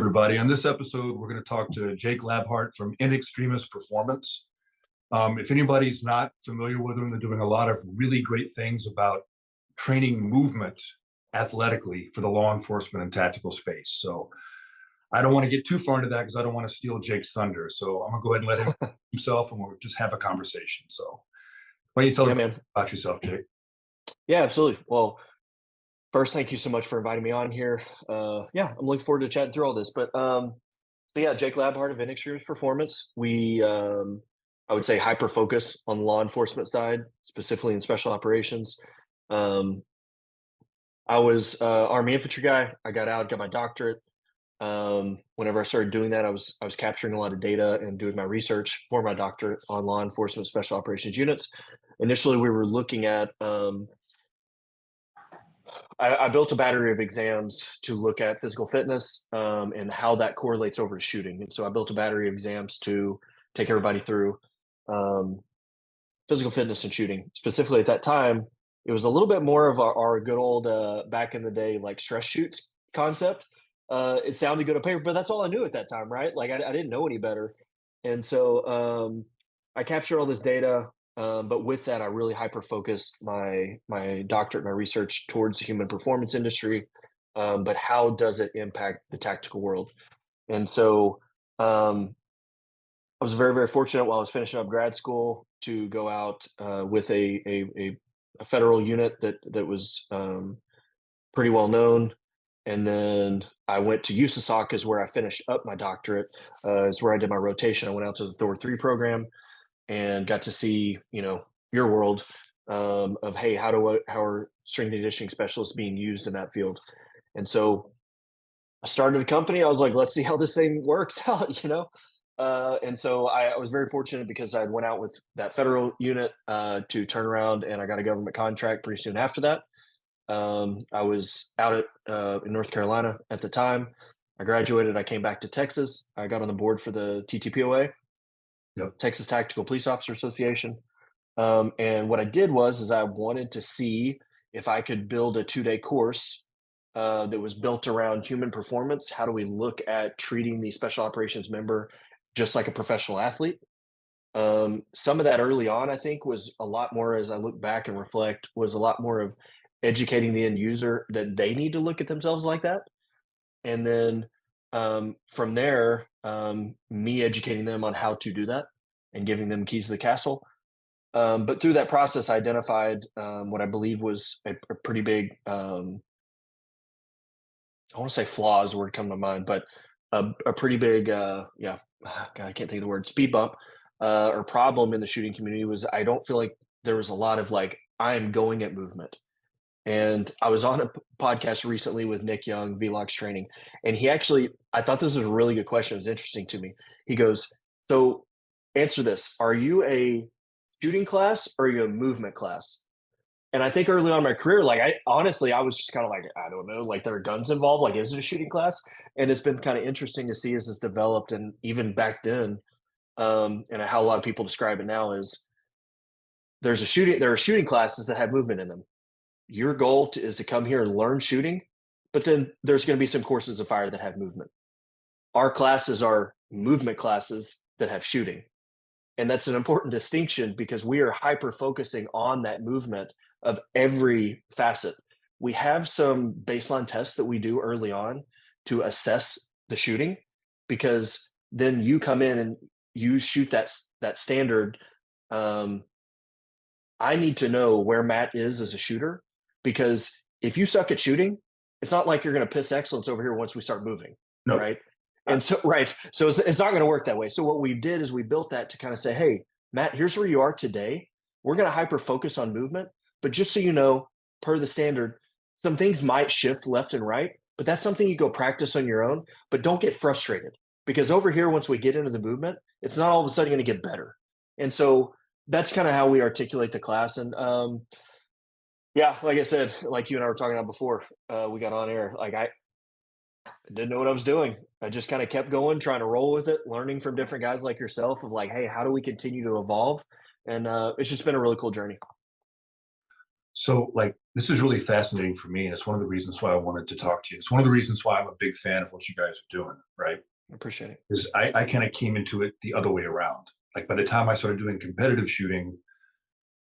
everybody. On this episode, we're going to talk to Jake Labhart from In Extremis Performance. If anybody's not familiar with them, they're doing a lot of really great things about training movement athletically for the law enforcement and tactical space. So I don't want to get too far into that because I don't want to steal Jake's thunder. So I'm going to go ahead and let him himself and we'll just have a conversation. So why don't you tell me about yourself, Jake? Yeah, absolutely. Well, first, thank you so much for inviting me on here. I'm looking forward to chatting through all this. Jake Labhart of In Extremis Performance. I would say, hyper focus on the law enforcement side, specifically in special operations. I was Army infantry guy. I got out, got my doctorate. Whenever I started doing that, I was capturing a lot of data and doing my research for my doctorate on law enforcement special operations units. Initially, we were looking at I built a battery of exams to look at physical fitness and how that correlates over to shooting. And so I built a battery of exams to take everybody through physical fitness and shooting. Specifically at that time, it was a little bit more of our good old back in the day, like stress shoots concept. It sounded good on paper, but that's all I knew at that time, right? Like I didn't know any better. And so I captured all this data. But with that, I really hyper focused my doctorate, my research towards the human performance industry. But how does it impact the tactical world? And so I was very, very fortunate while I was finishing up grad school to go out with a federal unit that was pretty well known. And then I went to USASOC is where I finished up my doctorate. Is where I did my rotation. I went out to the Thor 3 program and got to see, your world of, hey, how are strength and conditioning specialists being used in that field? And so I started a company. I was like, let's see how this thing works out. And so I was very fortunate because I went out with that federal unit to turn around and I got a government contract pretty soon after that. I was out in North Carolina at the time. I graduated. I came back to Texas. I got on the board for the TTPOA, Texas Tactical Police Officer Association. And what I did is I wanted to see if I could build a 2-day course that was built around human performance. How do we look at treating the special operations member just like a professional athlete? Some of that early on, I think, was a lot more, as I look back and reflect, was a lot more of educating the end user that they need to look at themselves like that. And then from there, me educating them on how to do that and giving them keys to the castle. But through that process, I identified what I believe was a pretty big, I want to say flaw is the word come to mind, but a pretty big, God, I can't think of the word, speed bump or problem in the shooting community was I don't feel like there was a lot of like, I am going at movement. And I was on a podcast recently with Nick Young, Vlogs Training, and I thought this was a really good question. It was interesting to me. He goes, so answer this. Are you a shooting class or are you a movement class? And I think early on in my career, like I was just kind of like, I don't know, like there are guns involved. Like, is it a shooting class? And it's been kind of interesting to see as it's developed. And even back then, and how a lot of people describe it now is there are shooting classes that have movement in them. Your goal is to come here and learn shooting, but then there's going to be some courses of fire that have movement. Our classes are movement classes that have shooting. And that's an important distinction because we are hyper focusing on that movement of every facet. We have some baseline tests that we do early on to assess the shooting, because then you come in and you shoot that standard. I need to know where Matt is as a shooter, because if you suck at shooting, it's not like you're going to piss excellence over here once we start moving, right? And so, so it's not going to work that way. So what we did is we built that to kind of say, hey, Matt, here's where you are today. We're going to hyper focus on movement, but just so you know, per the standard, some things might shift left and right, but that's something you go practice on your own. But don't get frustrated, because over here, once we get into the movement, it's not all of a sudden going to get better. And so that's kind of how we articulate the class. And like I said, like you and I were talking about before we got on air, like I didn't know what I was doing. I just kind of kept going, trying to roll with it, learning from different guys like yourself of like, hey, how do we continue to evolve? And it's just been a really cool journey. So like this is really fascinating for me, and it's one of the reasons why I wanted to talk to you. It's one of the reasons why I'm a big fan of what you guys are doing, right? I appreciate it. Is I kind of came into it the other way around. Like by the time I started doing competitive shooting,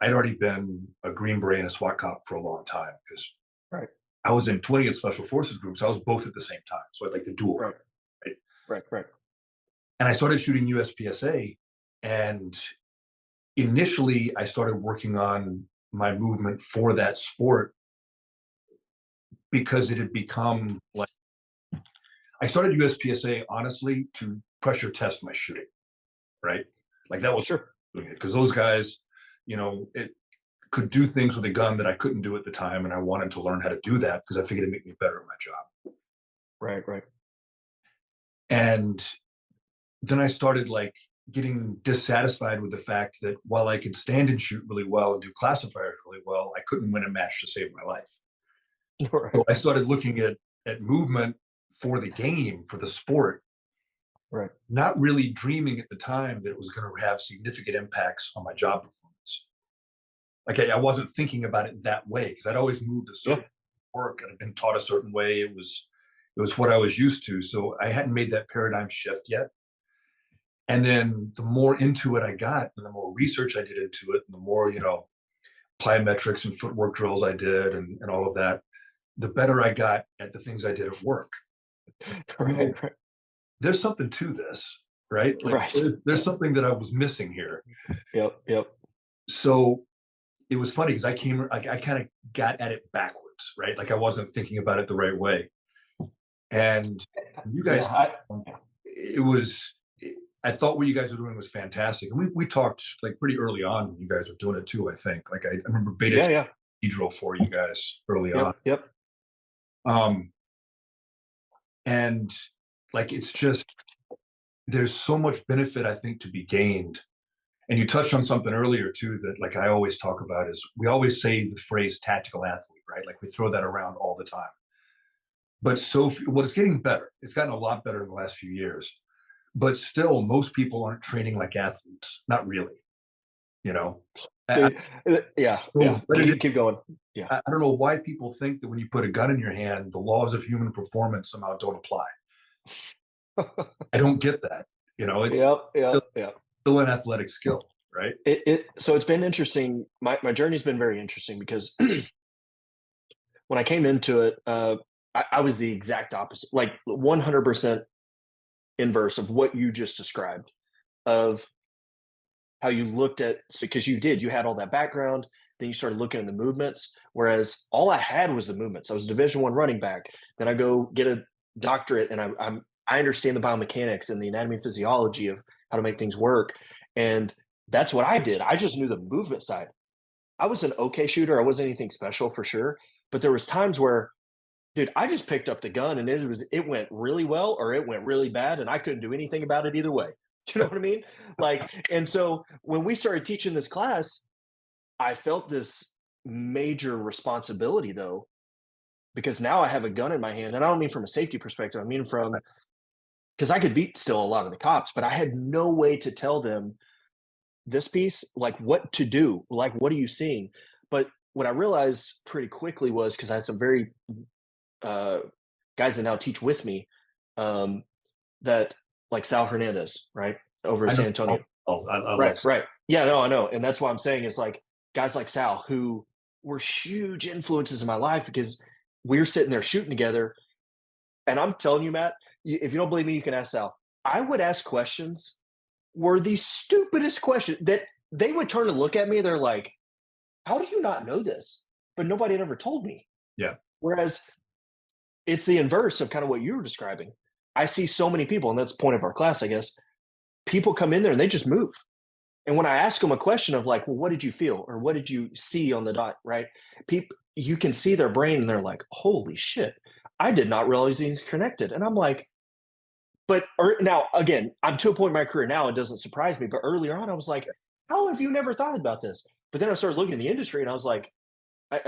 I'd already been a Green Beret and a SWAT cop for a long time because Right. I was in 20th Special Forces groups. I was both at the same time. So I like the dual. Right. Right? Right. And I started shooting USPSA. And initially, I started working on my movement for that sport because it had become like I started USPSA honestly to pressure test my shooting, right? Like that was Sure. because those guys, it could do things with a gun that I couldn't do at the time, and I wanted to learn how to do that because I figured it'd make me better at my job. Right. And then I started like getting dissatisfied with the fact that while I could stand and shoot really well and do classifiers really well, I couldn't win a match to save my life. Right. So I started looking at movement for the game, for the sport, Right. not really dreaming at the time that it was going to have significant impacts on my job performance. Like I wasn't thinking about it that way because I'd always moved a certain work and I'd been taught a certain way. It was what I was used to. So I hadn't made that paradigm shift yet. And then the more into it I got, and the more research I did into it, and the more, plyometrics and footwork drills I did and all of that, the better I got at the things I did at work. Right. There's something to this, right? Like Right. there's something that I was missing here. Yep. So it was funny because I kind of got at it backwards, right? Like I wasn't thinking about it the right way. And you guys, it was, I thought what you guys were doing was fantastic. And we talked like pretty early on when you guys were doing it too, I think. Like I remember beta drill for you guys early on. Yep. And like it's just there's so much benefit I think to be gained. And you touched on something earlier too that like I always talk about is we always say the phrase tactical athlete, right? Like we throw that around all the time. But it's getting better. It's gotten a lot better in the last few years. But still, most people aren't training like athletes. Not really, you know. I, Yeah. Keep going. Yeah. I don't know why people think that when you put a gun in your hand, the laws of human performance somehow don't apply. I don't get that. It's still an athletic skill, right? So it's been interesting. My journey's been very interesting because when I came into it, I was the exact opposite, like 100% inverse of what you just described, of how you looked at, because you had all that background, then you started looking at the movements, whereas all I had was the movements. I was a Division I running back. Then I go get a doctorate, and I understand the biomechanics and the anatomy and physiology of how to make things work, and that's what I did. I just knew the movement side. I was an okay shooter. I wasn't anything special for sure, but there was times where, dude, I just picked up the gun and it went really well or it went really bad, and I couldn't do anything about it either way. Do you know what I mean? Like, and so when we started teaching this class, I felt this major responsibility though, because now I have a gun in my hand, and I don't mean from a safety perspective. I mean from because I could beat still a lot of the cops, but I had no way to tell them this piece, like what to do, like what are you seeing? But what I realized pretty quickly was because I had some very uh, guys that now teach with me, that like Sal Hernandez, right, over in San Antonio. I Right. Yeah, no, I know, and that's why I'm saying it's like guys like Sal who were huge influences in my life because we're sitting there shooting together, and I'm telling you, Matt, if you don't believe me, you can ask Sal. I would ask questions were the stupidest questions that they would turn and look at me. They're like, "How do you not know this?" But nobody had ever told me. Yeah. Whereas it's the inverse of kind of what you were describing. I see so many people, and that's the point of our class, I guess. People come in there and they just move. And when I ask them a question of like, well, what did you feel? Or what did you see on the dot, right? People, you can see their brain and they're like, holy shit, I did not realize he's connected. And I'm like, now again, I'm to a point in my career now, it doesn't surprise me. But earlier on, I was like, how have you never thought about this? But then I started looking at the industry and I was like, I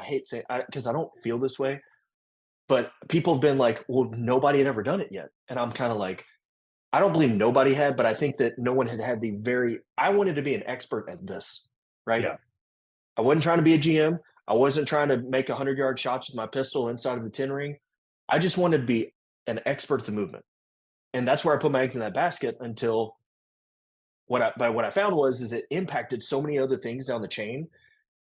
hate saying because I don't feel this way, but people have been like, well, nobody had ever done it yet. And I'm kind of like, I don't believe nobody had, but I think that no one had I wanted to be an expert at this, right? Yeah. I wasn't trying to be a GM. I wasn't trying to make 100-yard shots with my pistol inside of the 10 ring. I just wanted to be an expert at the movement. And that's where I put my eggs in that basket until what I found is it impacted so many other things down the chain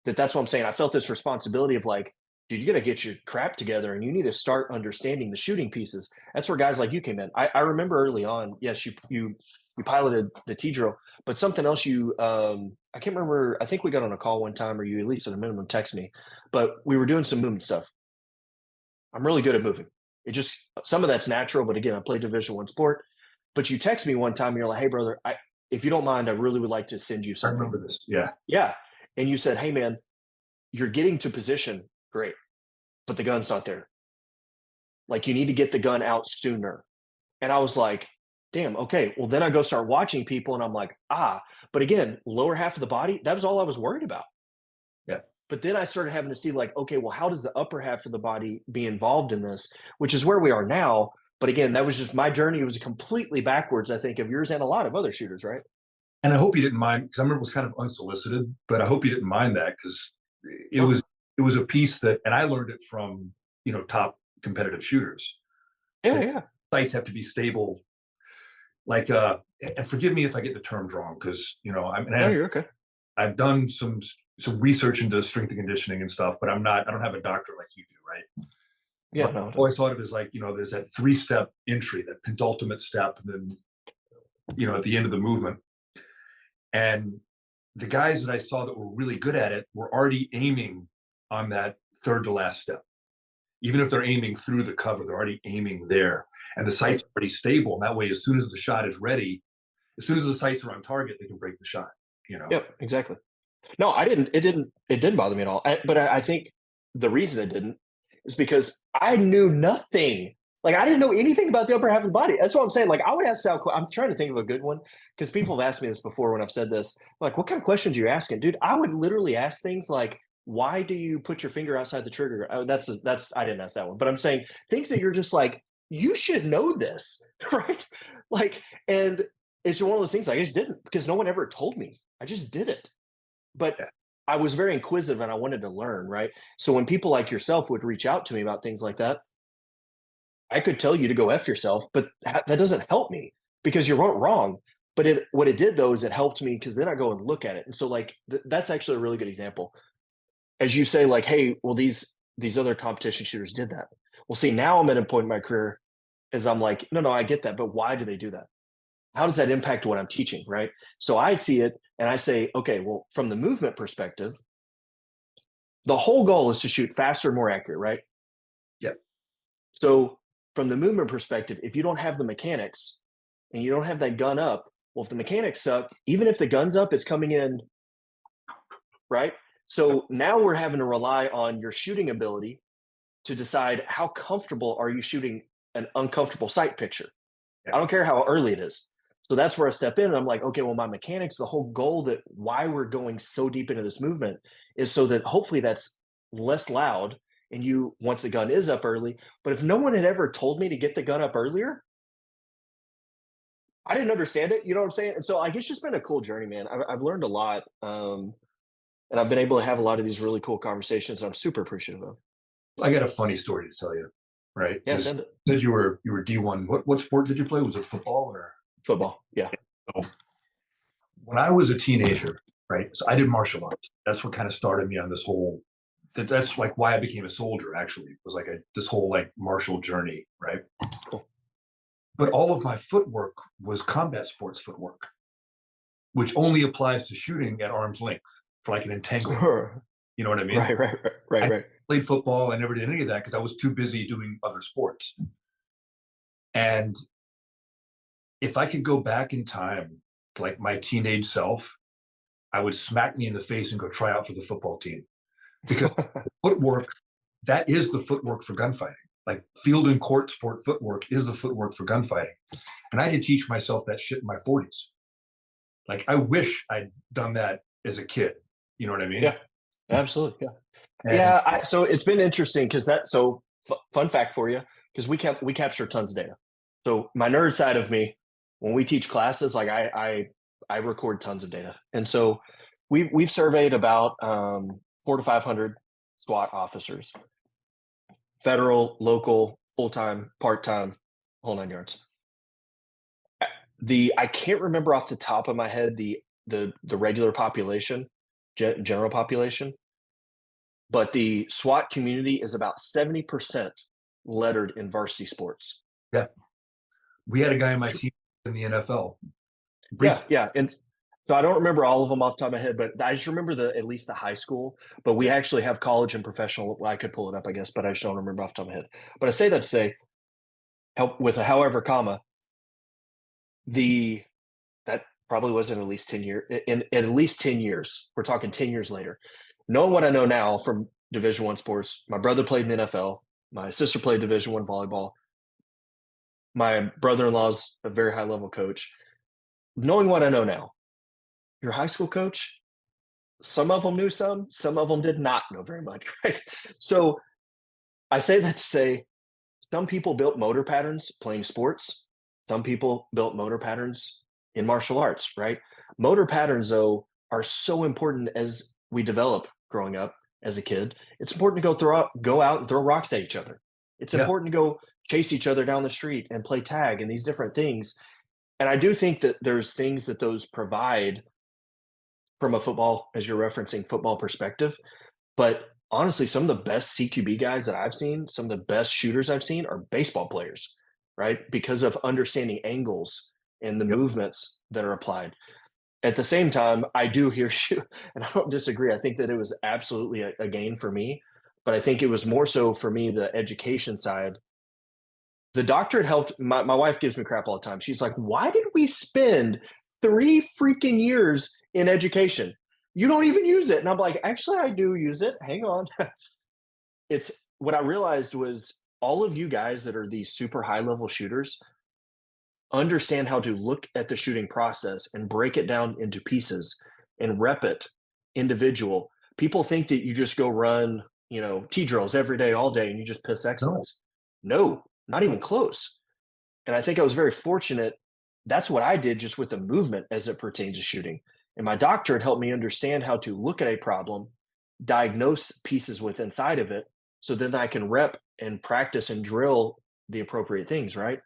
that's what I'm saying. I felt this responsibility of like, dude, you got to get your crap together and you need to start understanding the shooting pieces. That's where guys like you came in. I remember early on, yes, you piloted the T drill, but something else I can't remember. I think we got on a call one time, or you at least at a minimum text me, but we were doing some movement stuff. I'm really good at moving. It just, some of that's natural, but again, I played Division I sport. But you text me one time and you're like, hey brother, if you don't mind, I really would like to send you I something. remember this. Yeah. Yeah. And you said, hey man, you're getting to position, great, but the gun's not there. Like, you need to get the gun out sooner. And I was like, damn, okay. Well, then I go start watching people and I'm like, but again, lower half of the body, that was all I was worried about. Yeah. But then I started having to see like, okay, well, how does the upper half of the body be involved in this, which is where we are now. But again, that was just my journey. It was completely backwards, I think, of yours and a lot of other shooters, right? And I hope you didn't mind, because I remember it was kind of unsolicited, but I hope you didn't mind that, because it was a piece that, and I learned it from, top competitive shooters. Yeah. Sights have to be stable. Like, and forgive me if I get the terms wrong, because, You're okay. I've done some research into strength and conditioning and stuff, but I don't have a doctorate like you do, right? Yeah, but I always thought of it as like, there's that 3-step entry, that penultimate step, and then, at the end of the movement. And the guys that I saw that were really good at it were already aiming on that third to last step. Even if they're aiming through the cover, they're already aiming there. And the sight's already stable. And that way, as soon as the shot is ready, as soon as the sights are on target, they can break the shot. Yep, exactly. No, it didn't bother me at all. But I think the reason it didn't is because I knew nothing. Like, I didn't know anything about the upper half of the body. That's what I'm saying. Like, I would ask Sal, I'm trying to think of a good one, because people have asked me this before when I've said this. Like, what kind of questions are you asking? Dude, I would literally ask things like, why do you put your finger outside the trigger? That's I didn't ask that one, but I'm saying things that you're just like, you should know this, right? Like, and it's one of those things I just didn't, because no one ever told me. I just did it. But I was very inquisitive and I wanted to learn, right? So when people like yourself would reach out to me about things like that, I could tell you to go F yourself, but that doesn't help me, because you weren't wrong. But what it did though is it helped me, because then I go and look at it. And so like that's actually a really good example. As you say, like, hey, well, these other competition shooters did that. Well, see, now I'm at a point in my career as I'm like, no, I get that, but why do they do that? How does that impact what I'm teaching, right? So I see it and I say, okay, well, from the movement perspective, the whole goal is to shoot faster, more accurate, right? Yeah. So from the movement perspective, if you don't have the mechanics and you don't have that gun up, well, if the mechanics suck, even if the gun's up, it's coming in, right? So now we're having to rely on your shooting ability to decide how comfortable are you shooting an uncomfortable sight picture. Yeah. I don't care how early it is. So that's where I step in and I'm like, okay, well, my mechanics, the whole goal, that why we're going so deep into this movement is so that hopefully that's less loud and you, once the gun is up early. But if no one had ever told me to get the gun up earlier, I didn't understand it. You know what I'm saying? And so like, it's just been a cool journey, man. I've learned a lot. And I've been able to have a lot of these really cool conversations. I'm super appreciative of. I got a funny story to tell you, right? Yeah, send it. You said you were D1. What sport did you play? Was it football or? Football, yeah. So when I was a teenager, right? So I did martial arts. That's what kind of started me on this whole. That's like why I became a soldier. Actually, it was like this whole like martial journey, right? Cool. But all of my footwork was combat sports footwork, which only applies to shooting at arm's length for like an entanglement. Sure. You know what I mean? Right. I played football. I never did any of that because I was too busy doing other sports. And if I could go back in time to like my teenage self, I would smack me in the face and go try out for the football team. Because footwork, that is the footwork for gunfighting. Like field and court sport footwork is the footwork for gunfighting. And I had to teach myself that shit in my 40s. Like I wish I'd done that as a kid. You know what I mean? Yeah, absolutely. Yeah. So it's been interesting because fun fact for you, because we capture tons of data. So my nerd side of me, when we teach classes, like I record tons of data. And so we've surveyed about 400 to 500 SWAT officers, federal, local, full-time, part-time, whole 9 yards. I can't remember off the top of my head the regular population, general population, but the SWAT community is about 70% lettered in varsity sports. Yeah. We had a guy on my team in the NFL. Yeah, and so I don't remember all of them off the top of my head, but I just remember at least the high school. But we actually have college and professional. Well, I could pull it up, I guess, but I just don't remember off the top of my head. But I say that to say, help with a however comma, that probably wasn't at least 10 years. In at least 10 years, we're talking 10 years later. Knowing what I know now from Division One sports, my brother played in the NFL. My sister played Division One volleyball. My brother-in-law's a very high level coach. Knowing what I know now, your high school coach, some of them knew some of them did not know very much, right? So I say that to say some people built motor patterns playing sports. Some people built motor patterns in martial arts, right? Motor patterns, though, are so important as we develop growing up as a kid. It's important to go out and throw rocks at each other. It's Yeah. important to go chase each other down the street and play tag and these different things. And I do think that there's things that those provide from a football, as you're referencing, football perspective. But honestly, some of the best CQB guys that I've seen, some of the best shooters I've seen are baseball players, right? Because of understanding angles and the Yep. movements that are applied. At the same time, I do hear you, and I don't disagree. I think that it was absolutely a gain for me, but I think it was more so for me, the education side. The doctorate helped. My wife gives me crap all the time. She's like, why did we spend 3 freaking years in education? You don't even use it. And I'm like, actually, I do use it. Hang on. It's what I realized was all of you guys that are these super high level shooters understand how to look at the shooting process and break it down into pieces and rep it individual. People think that you just go run, T drills every day, all day, and you just piss No. excellence. No, not even close. And I think I was very fortunate. That's what I did just with the movement as it pertains to shooting. And my doctorate helped me understand how to look at a problem, diagnose pieces with inside of it, so then I can rep and practice and drill the appropriate things, right?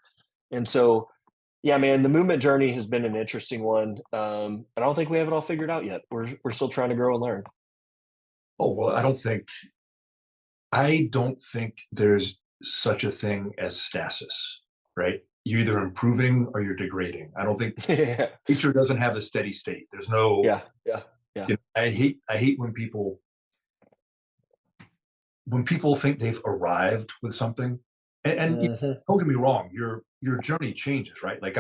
And so, yeah, man, the movement journey has been an interesting one. I don't think we have it all figured out yet. We're still trying to grow and learn. Oh, well, I don't think there's such a thing as stasis, right? You're either improving or you're degrading. I don't think Yeah, nature doesn't have a steady state. There's no, yeah, yeah, yeah. I hate when people think they've arrived with something. And Mhm. don't get me wrong, your journey changes, right? Like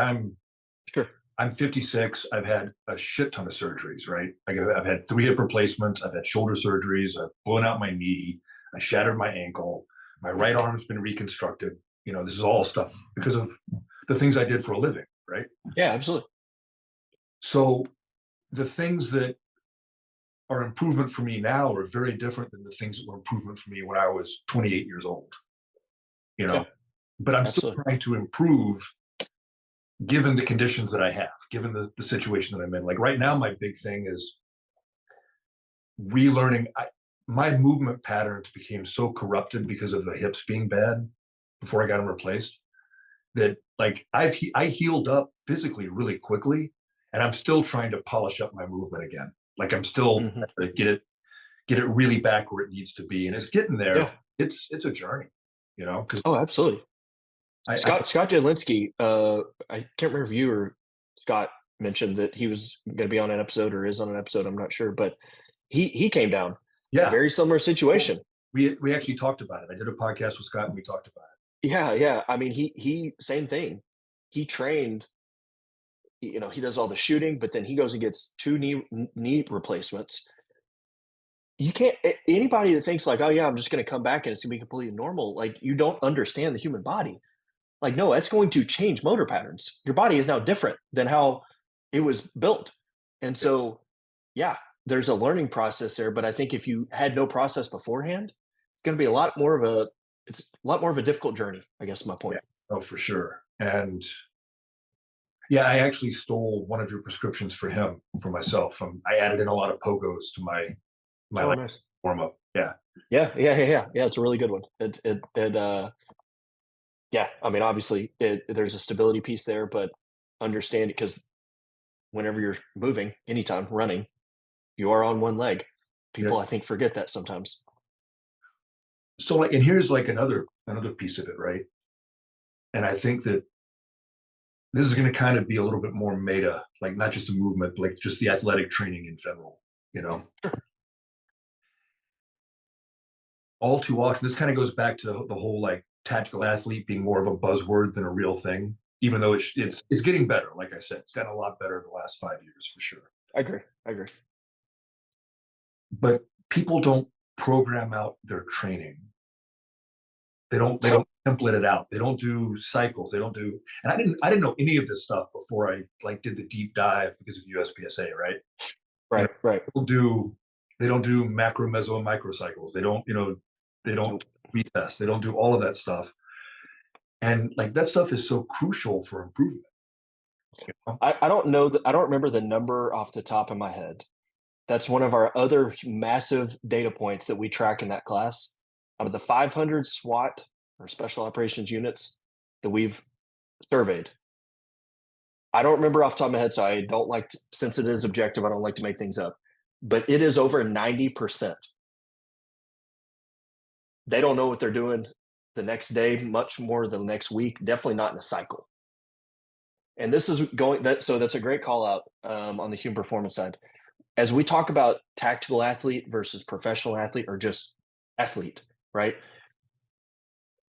Sure. I'm 56. I've had a shit ton of surgeries, right? I've had 3 hip replacements. I've had shoulder surgeries. I've blown out my knee. I shattered my ankle. My right arm's been reconstructed. This is all stuff because of the things I did for a living, right? Yeah, absolutely. So the things that are improvement for me now are very different than the things that were improvement for me when I was 28 years old, you Yeah, know, but I'm still absolutely. trying to improve given the conditions that I have, given the situation that I'm in. Like right now, my big thing is relearning. My movement patterns became so corrupted because of the hips being bad before I got them replaced that like I healed up physically really quickly, and I'm still trying to polish up my movement again. Like I'm still Mhm. trying to get it really back where it needs to be, and it's getting there. Yeah. It's a journey, because Oh, absolutely. I Scott Jadlinski, I can't remember if you or Scott mentioned that he was going to be on an episode or is on an episode. I'm not sure, but he came down yeah. very similar situation. We actually talked about it. I did a podcast with Scott and we talked about Yeah, yeah. I mean, he same thing. He trained. He does all the shooting, but then he goes and gets 2 knee replacements. You can't anybody that thinks like, oh yeah, I'm just going to come back and it's going to be completely normal. Like you don't understand the human body. Like, no, that's going to change motor patterns. Your body is now different than how it was built. And it. so, yeah, there's a learning process there. But I think if you had no process beforehand, it's going to be it's a lot more of a difficult journey, I guess is my Yeah. point. Oh, for sure. And yeah, I actually stole one of your prescriptions for him for myself. I added in a lot of pogos to my Oh, like nice. warm up. Yeah. Yeah. It's a really good one. Yeah. I mean, obviously, there's a stability piece there, but understand it because whenever you're moving, anytime running, you are on one leg. Yeah. People, I think, forget that sometimes. So like, and here's like another piece of it, right? And I think that this is going to kind of be a little bit more meta, like not just a movement, but like just the athletic training in general, you know. All too often, this kind of goes back to the whole like tactical athlete being more of a buzzword than a real thing, even though it's getting better. Like I said, it's gotten a lot better in the last 5 years for sure. I agree. But people don't program out their training. They don't template it out. They don't do cycles. They don't do, and I didn't know any of this stuff before I like did the deep dive because of USPSA, right? You know, Right. they don't do macro, meso, and micro cycles. They don't Nope. retest. They don't do all of that stuff. And like that stuff is so crucial for improvement. You know? I don't know I don't remember the number off the top of my head. That's one of our other massive data points that we track in that class. Out of the 500 SWAT or special operations units that we've surveyed, I don't remember off the top of my head, so I don't like to, since it is objective, I don't like to make things up. But it is over 90%. They don't know what they're doing the next day, much more the next week, definitely not in a cycle. And this is going that so that's a great call out on the human performance side. As we talk about tactical athlete versus professional athlete or just athlete, right?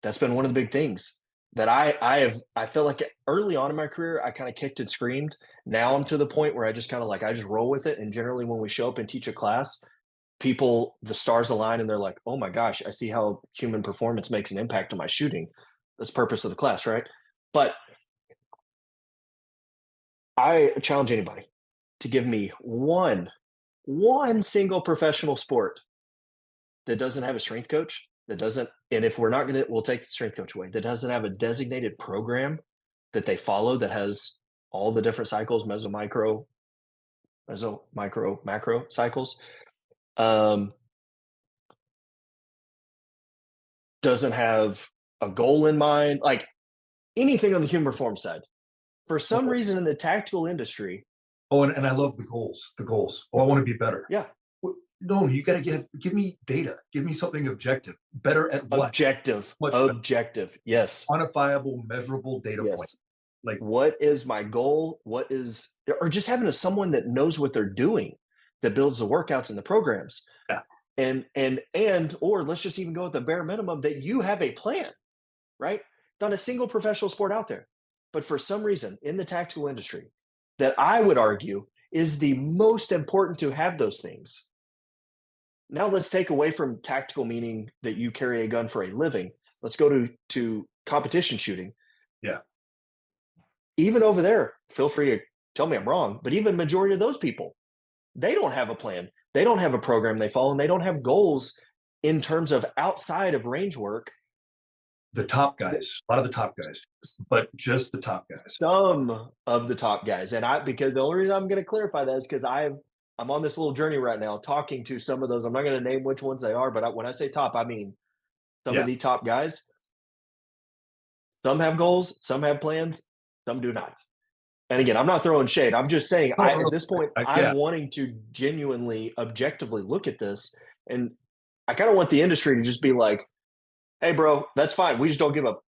That's been one of the big things that I feel like early on in my career I kind of kicked and screamed. Now I'm to the point where I just kind of like I just roll with it. And generally when we show up and teach a class, people the stars align and they're like, oh my gosh, I see how human performance makes an impact on my shooting. That's the purpose of the class, right? But I challenge anybody to give me one single professional sport that doesn't have a strength coach, that doesn't, and if we're not going to, we'll take the strength coach away, that doesn't have a designated program that they follow that has all the different cycles, meso, micro, macro cycles, um, doesn't have a goal in mind, like anything on the human performance side. For some reason in the tactical industry, Oh, and I love the goals. The goals. Oh, I want to be better. yeah, No, you got to give me data. Give me something objective. Better at what? Much better. objective, yes, Quantifiable, measurable data point. yes. Like, What is my goal? What is, or just having someone that knows what they're doing, that builds the workouts and the programs, yeah, or let's just even go with the bare minimum that you have a plan, right? Not a single professional sport out there, but for some reason in the tactical industry, that I would argue is the most important to have those things. Now let's take away from tactical meaning that you carry a gun for a living. Let's go to competition shooting. yeah. Even over there, feel free to tell me I'm wrong, but even majority of those people, they don't have a plan. They don't have a program they follow, and they don't have goals in terms of outside of range work. The top guys, a lot of the top guys, but just the top guys. Some of the top guys, and because the only reason I'm going to clarify that is because I'm on this little journey right now, talking to some of those. I'm not going to name which ones they are, but when I say top, I mean some Yeah. of the top guys. Some have goals, some have plans, some do not. And again, I'm not throwing shade. I'm just saying, at this point, I'm Yeah. wanting to genuinely, objectively look at this, and I kind of want the industry to just be like, "Hey, bro, that's fine. We just don't give up."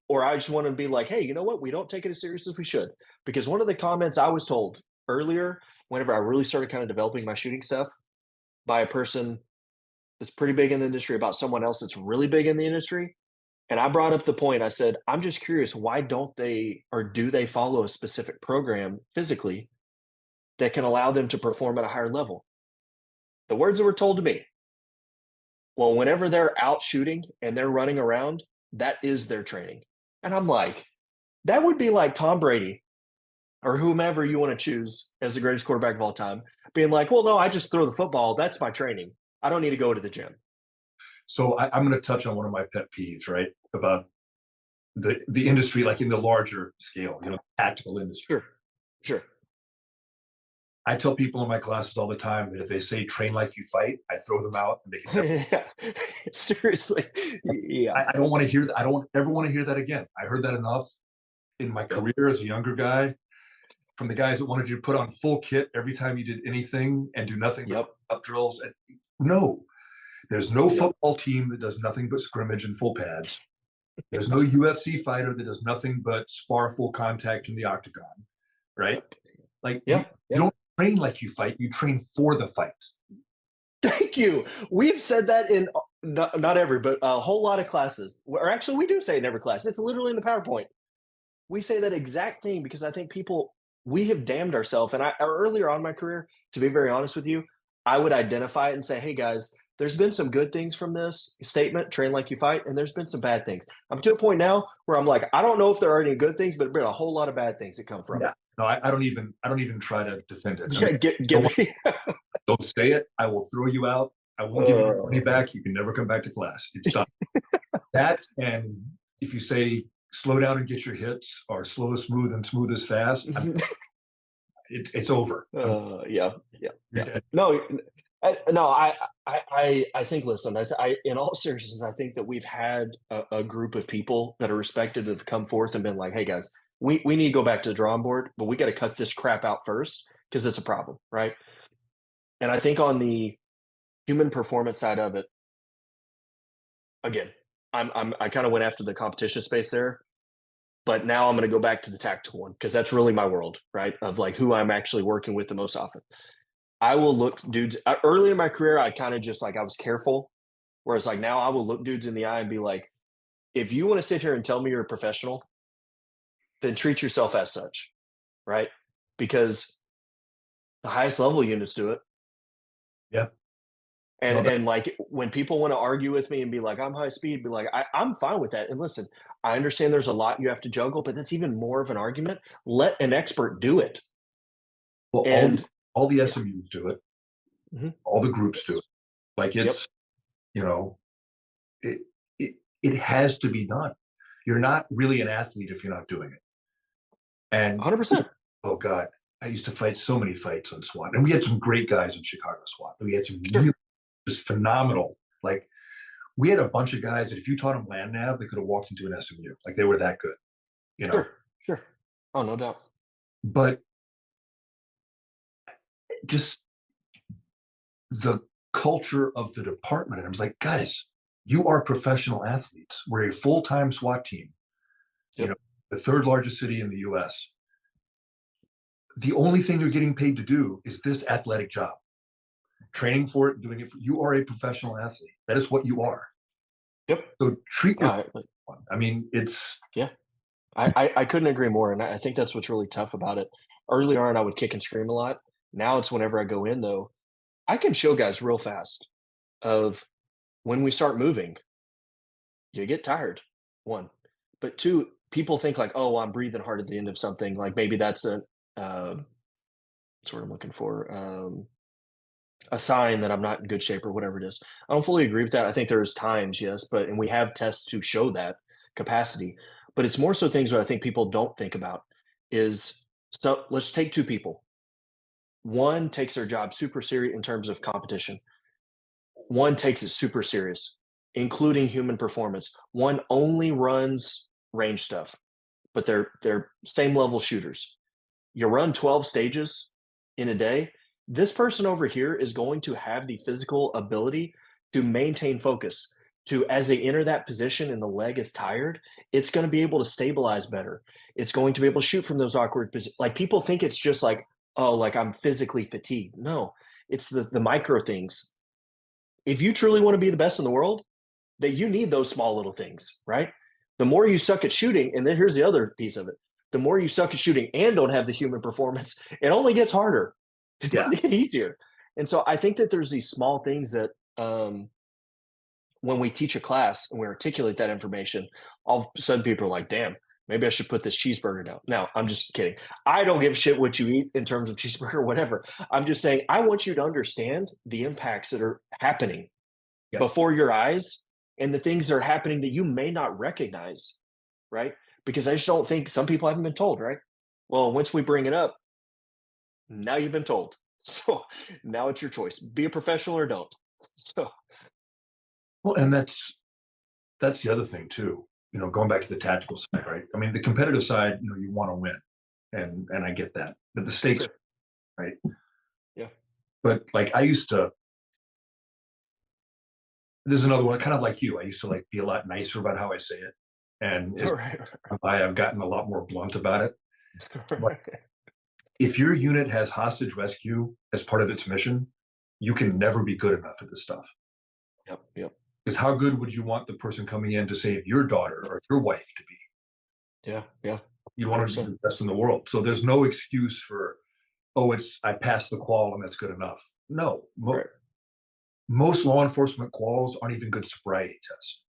Or I just want to be like, "Hey, you know what? We don't take it as serious as we should." Because one of the comments I was told earlier, whenever I really started kind of developing my shooting stuff, by a person that's pretty big in the industry about someone else that's really big in the industry, and I brought up the point. I said, I'm just curious, why don't they or do they follow a specific program physically that can allow them to perform at a higher level? The words that were told to me, well, whenever they're out shooting and they're running around, that is their training. And I'm like, that would be like Tom Brady or whomever you want to choose as the greatest quarterback of all time being like, well, no, I just throw the football. That's my training. I don't need to go to the gym. So I'm going to touch on one of my pet peeves, right? About the industry, like in the larger scale, tactical industry. Sure. I tell people in my classes all the time that if they say train like you fight, I throw them out and they can never. Yeah. Seriously. Yeah. I don't want to hear that. I don't ever want to hear that again. I heard that enough in my Yep. career as a younger guy from the guys that wanted you to put on full kit every time you did anything and do nothing but Yep. up drills. And no, there's no Yep. football team that does nothing but scrimmage and full pads. There's no UFC fighter that does nothing but spar full contact in the octagon, right? Yep. Like Yeah. you don't train like you fight, you train for the fight. Thank you. We've said that in not every, but a whole lot of classes. Or actually, we do say it in every class. It's literally in the PowerPoint. We say that exact thing because I think people, we have damned ourselves. And I earlier on in my career, to be very honest with you, I would identify it and say, hey guys, there's been some good things from this statement, train like you fight, and there's been some bad things. I'm to a point now where I'm like, I don't know if there are any good things, but there's been a whole lot of bad things that come from it. Yeah. No, I don't even try to defend it. I Yeah, mean, give me. don't say it. I will throw you out. I won't give you your money Uh, back. You can never come back to class. It's done. That, and if you say slow down and get your hits, or slow as smooth and smooth as fast, it's over. yeah, You're yeah. dead. No, no. I think. Listen, in all seriousness, I think that we've had a group of people that are respected that have come forth and been like, "Hey, guys, we need to go back to the drawing board, but we got to cut this crap out first because it's a problem, right?" And I think on the human performance side of it, again, I kind of went after the competition space there, but now I'm going to go back to the tactical one because that's really my world, right? Of like who I'm actually working with the most often. I will look dudes early in my career. I kind of just like I was careful, whereas like now I will look dudes in the eye and be like, if you want to sit here and tell me you're a professional, then treat yourself as such, right? Because the highest level units do it. Yeah. And No, and like when people want to argue with me and be like, I'm high speed, be like, I'm fine with that. And listen, I understand there's a lot you have to juggle, but that's even more of an argument. Let an expert do it. well, And all the yeah, SMUs do it. mhm, All the groups do it. Like yep, it's, you know, it, it has to be done. You're not really an athlete if you're not doing it. And 100%. oh God, I used to fight so many fights on SWAT, and we had some great guys in Chicago SWAT. We had some Sure, really just phenomenal. Like we had a bunch of guys that if you taught them land nav, they could have walked into an SMU. Like they were that good, you know. sure. Oh, no doubt. But just the culture of the department, and I was like, guys, you are professional athletes. We're a full-time SWAT team. You know, Yep. the third largest city in the U.S. The only thing you're getting paid to do is this athletic job. Training for it, doing it. You are a professional athlete. That is what you are. Yep. So treat yourself. Uh, I mean, it's yeah. I couldn't agree more. And I think that's what's really tough about it. Earlier on, I would kick and scream a lot. Now it's whenever I go in, though, I can show guys real fast of when we start moving, you get tired, one. But two, people think like, oh, I'm breathing hard at the end of something. Like maybe that's uh, that's what I'm looking for. A sign that I'm not in good shape or whatever it is. I don't fully agree with that. I think there's times, yes, but and we have tests to show that capacity. But it's more so things that I think people don't think about is so let's take two people. One takes their job super serious in terms of competition. One takes it super serious, including human performance. One only runs range stuff, but they're same level shooters. You run 12 stages in a day, this person over here is going to have the physical ability to maintain focus. To as they enter that position and the leg is tired, it's going to be able to stabilize better. It's going to be able to shoot from those awkward positions. Like people think it's just like, oh, like I'm physically fatigued. No, it's the micro things. If you truly want to be the best in the world, that you need those small little things, right? The more you suck at shooting, and then here's the other piece of it. The more you suck at shooting and don't have the human performance, it only gets harder. It yeah, doesn't get easier. And so I think that there's these small things that when we teach a class and we articulate that information, all of a sudden people are like, damn, maybe I should put this cheeseburger down. Now, I'm just kidding. I don't give a shit what you eat in terms of cheeseburger or whatever. I'm just saying, I want you to understand the impacts that are happening yes, before your eyes and the things that are happening that you may not recognize, right? Because I just don't think some people haven't been told, right? Well, once we bring it up, now you've been told. So now it's your choice. Be a professional or don't. So Well, and that's the other thing too. Going back to the tactical side, right? I mean, the competitive side, you want to win, and I get that, but the stakes, sure. right? Yeah. But like I used to, there's another one, kind of like you. I used to like be a lot nicer about how I say it, and as Right. I've gotten a lot more blunt about it. But Right. if your unit has hostage rescue as part of its mission, you can never be good enough at this stuff. Yep. Yep. Because how good would you want the person coming in to save your daughter or your wife to be? Yeah. Yeah. You want her to be 100%. the best in the world. So there's no excuse for, oh, it's I passed the qual and that's good enough. No, Right. most law enforcement quals aren't even good sobriety tests.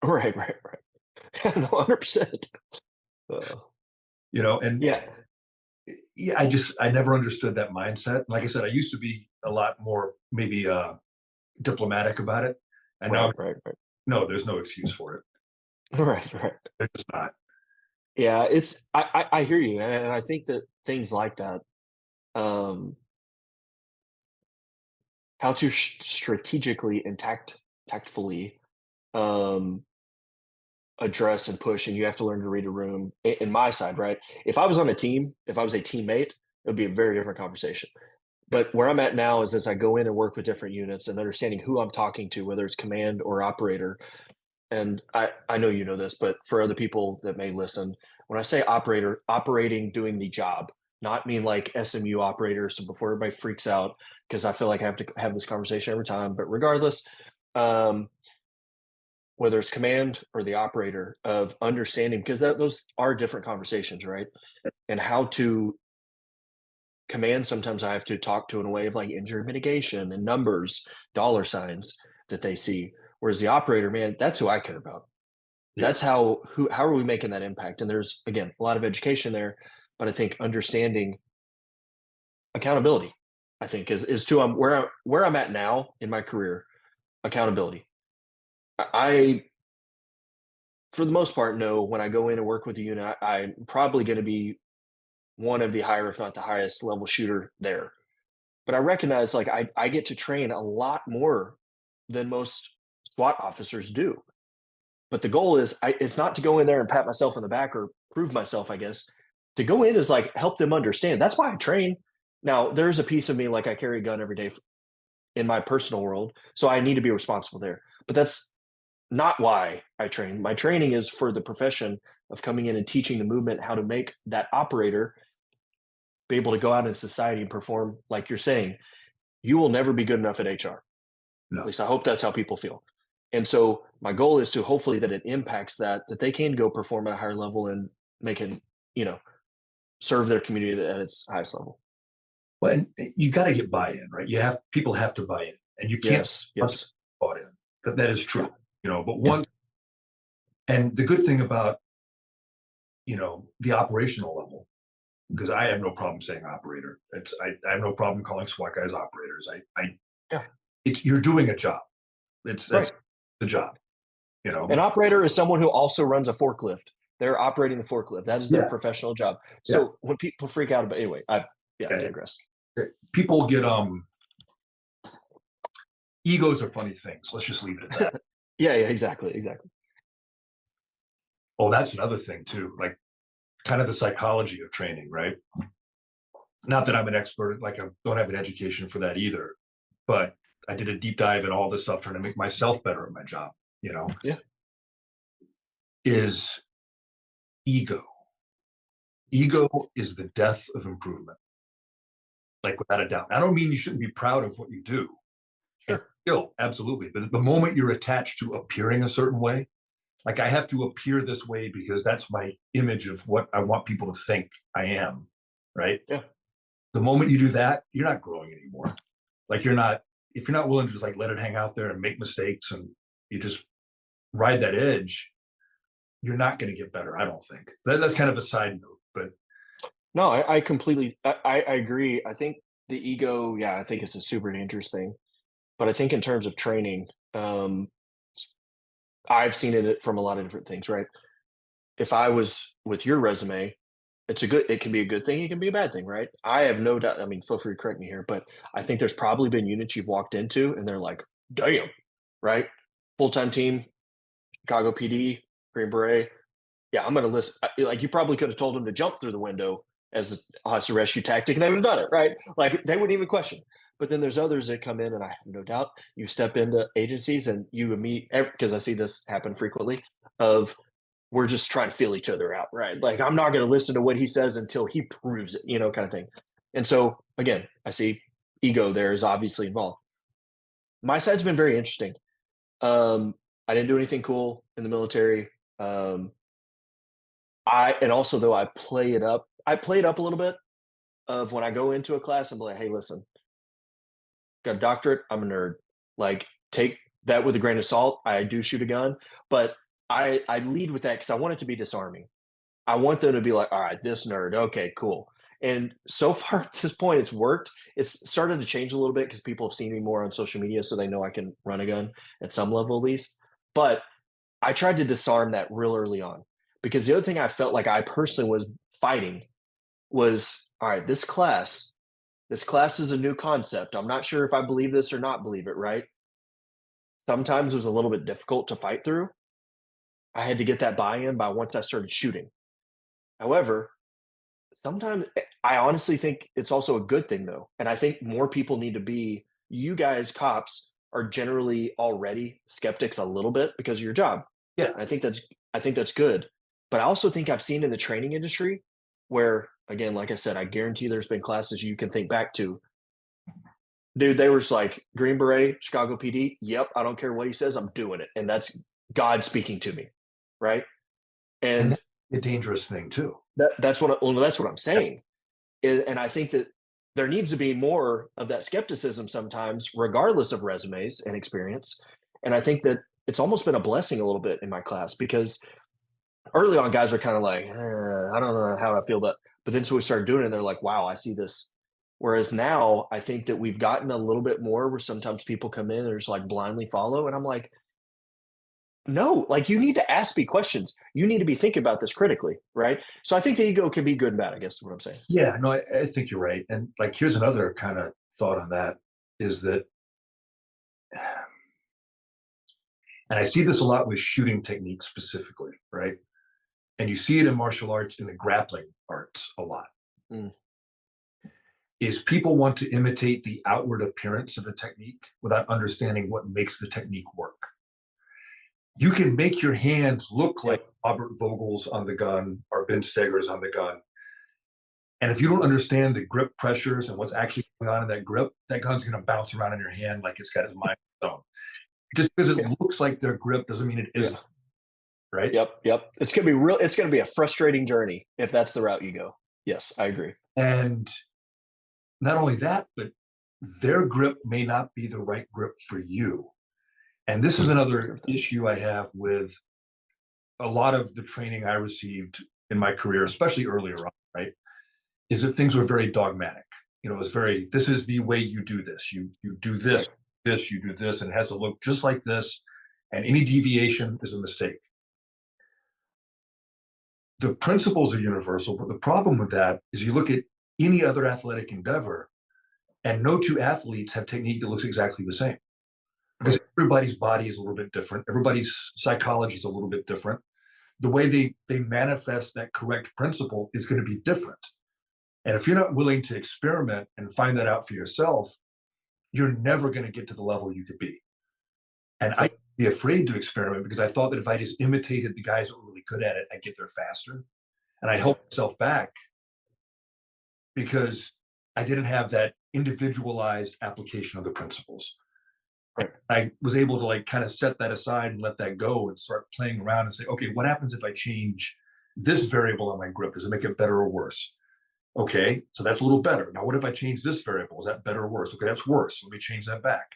Right. Right. Right. No, 100%. Uh, And yeah. yeah, I never understood that mindset. Like I said, I used to be a lot more maybe diplomatic about it, and now Right. Right. Right. no, there's no excuse for it. Right. Right. There's just not. Yeah. I hear you. And I think that things like that, um, how to strategically and tactfully, um, address and push, and you have to learn to read a room in my side, right? If I was on a team, if I was a teammate, it would be a very different conversation. Yep. But where I'm at now is as I go in and work with different units and understanding who I'm talking to, whether it's command or operator. And I know you know this, but for other people that may listen, when I say operator, operating, doing the job, not mean like SMU operator. So before everybody freaks out, because I feel like I have to have this conversation every time. But regardless, um, whether it's command or the operator, of understanding, because those are different conversations, right? And how to command, sometimes I have to talk to in a way of like injury mitigation and numbers, dollar signs that they see. Whereas the operator, man, that's who I care about. Yeah. That's how are we making that impact? And there's again a lot of education there, but I think understanding accountability, I think is to where I'm at now in my career, accountability. I for the most part know when I go in and work with a unit, I'm probably going to be one of the higher, if not the highest level shooter there. But I recognize like I get to train a lot more than most SWAT officers do. But the goal is it's not to go in there and pat myself on the back or prove myself, I guess. To go in is like help them understand. That's why I train. Now, there's a piece of me like I carry a gun every day in my personal world, so I need to be responsible there. But that's not why I train. My training is for the profession of coming in and teaching the movement how to make that operator be able to go out in society and perform like you're saying. You will never be good enough at HR. At No. least I hope that's how people feel. And so my goal is to hopefully that it impacts that they can go perform at a higher level and make it, you know, serve their community at its highest level. Well, and you got to get buy-in, right? People have to buy in, and you can't Yes, once yes. bought in. That is Yeah, true. But yeah. once, and the good thing about the operational level, because I have no problem saying operator. I have no problem calling SWAT guys operators. Yeah, It's you're doing a job. That's right. the job. You An know. operator is someone who also runs a forklift. They're operating the forklift. That is their Yeah. professional job. Yeah. So when people freak out about anyway, I Yeah. digress. People get egos are funny things. Let's just leave it at that. Yeah, yeah, exactly, exactly. Oh, that's another thing too. Like kind of the psychology of training, right? Not that I'm an expert, like I don't have an education for that either, but I did a deep dive in all this stuff trying to make myself better at my job, you know, Yeah, is ego. Ego is the death of improvement, like without a doubt. I don't mean you shouldn't be proud of what you do. And sure. still, absolutely. But the moment you're attached to appearing a certain way, like I have to appear this way because that's my image of what I want people to think I am, right? Yeah, The moment you do that, you're not growing anymore. Like you're not, if you're not willing to just like let it hang out there and make mistakes and you just ride that edge, you're not going to get better. I don't think that's kind of a side note, but no, I completely I agree. I think the ego, yeah, I think it's a super dangerous thing. But I think in terms of training, I've seen it from a lot of different things, right? If I was with your resume, it can be a good thing, it can be a bad thing, right? I have no doubt. I mean, feel free to correct me here, but I think there's probably been units you've walked into and they're like, damn, right? Full-time team, Chicago PD, Green Beret. Yeah, I'm gonna listen. Like you probably could have told them to jump through the window as a hostile rescue tactic, and they would have done it, right? Like they wouldn't even question. But then there's others that come in, and I have no doubt you step into agencies and you meet, because I see this happen frequently. Of we're just trying to feel each other out, right? Like I'm not going to listen to what he says until he proves it, kind of thing. And so again, I see ego there is obviously involved. My side's been very interesting. I didn't do anything cool in the military. Um, and also though I play it up a little bit of when I go into a class, I'm like, hey, listen, got a doctorate, I'm a nerd. Like, take that with a grain of salt. I do shoot a gun, but I lead with that because I want it to be disarming. I want them to be like, all right, this nerd, okay, cool. And so far at this point, it's worked. It's started to change a little bit because people have seen me more on social media, so they know I can run a gun at some level at least. But I tried to disarm that real early on because the other thing I felt like I personally was fighting was, all right, this class is a new concept. I'm not sure if I believe this or not believe it, right? Sometimes it was a little bit difficult to fight through. I had to get that buy-in by once I started shooting. However, sometimes I honestly think it's also a good thing though. And I think more people need to be, you guys cops are generally already skeptics a little bit because of your job. Yeah. I think that's good. But I also think I've seen in the training industry where, again, like I said, I guarantee there's been classes you can think back to. Dude, they were just like Green Beret, Chicago PD. Yep, I don't care what he says, I'm doing it. And that's God speaking to me. Right. And And that's a dangerous thing too. that's what I'm saying. And I think that there needs to be more of that skepticism sometimes, regardless of resumes and experience. And I think that it's almost been a blessing a little bit in my class because early on, guys were kind of like, I don't know how I feel about. But then so we started doing it, and they're like, wow, I see this. Whereas now, I think that we've gotten a little bit more where sometimes people come in and just like blindly follow, and I'm like, no, like you need to ask me questions. You need to be thinking about this critically, right? So I think the ego can be good and bad. I guess is what I'm saying. Yeah, no, I think you're right. And like, here's another kind of thought on that is that, and I see this a lot with shooting techniques specifically, right? And you see it in martial arts, in the grappling arts a lot, Mm, is people want to imitate the outward appearance of a technique without understanding what makes the technique work. You can make your hands look like yep. Robert Vogel's on the gun or Ben Steger's on the gun. And if you don't understand the grip pressures and what's actually going on in that grip, that gun's going to bounce around in your hand like it's got its mind on its own. Just because it Yeah. looks like their grip doesn't mean it Yeah. isn't, right? Yep. Yep. It's gonna be real. It's gonna be a frustrating journey if that's the route you go. Yes, I agree. And not only that, but their grip may not be the right grip for you. And this is another issue I have with a lot of the training I received in my career, especially earlier on, right? Is that things were very dogmatic. It was very, this is the way you do this. You do Right. this, you do this, and it has to look just like this. And any deviation is a mistake. The principles are universal, but the problem with that is you look at any other athletic endeavor, and no two athletes have technique that looks exactly the same because Right. everybody's body is a little bit different. Everybody's psychology is a little bit different. The way they manifest that correct principle is going to be different. And if you're not willing to experiment and find that out for yourself, you're never going to get to the level you could be. And I'd Yep. be afraid to experiment because I thought that if I just imitated the guys that were really good at it, I'd get there faster. And I held Yep. myself back because I didn't have that individualized application of the principles. Right. I was able to like kind of set that aside and let that go and start playing around and say, okay, what happens if I change this variable on my grip? Does it make it better or worse? Okay, so that's a little better. Now, what if I change this variable? Is that better or worse? Okay, that's worse. Let me change that back.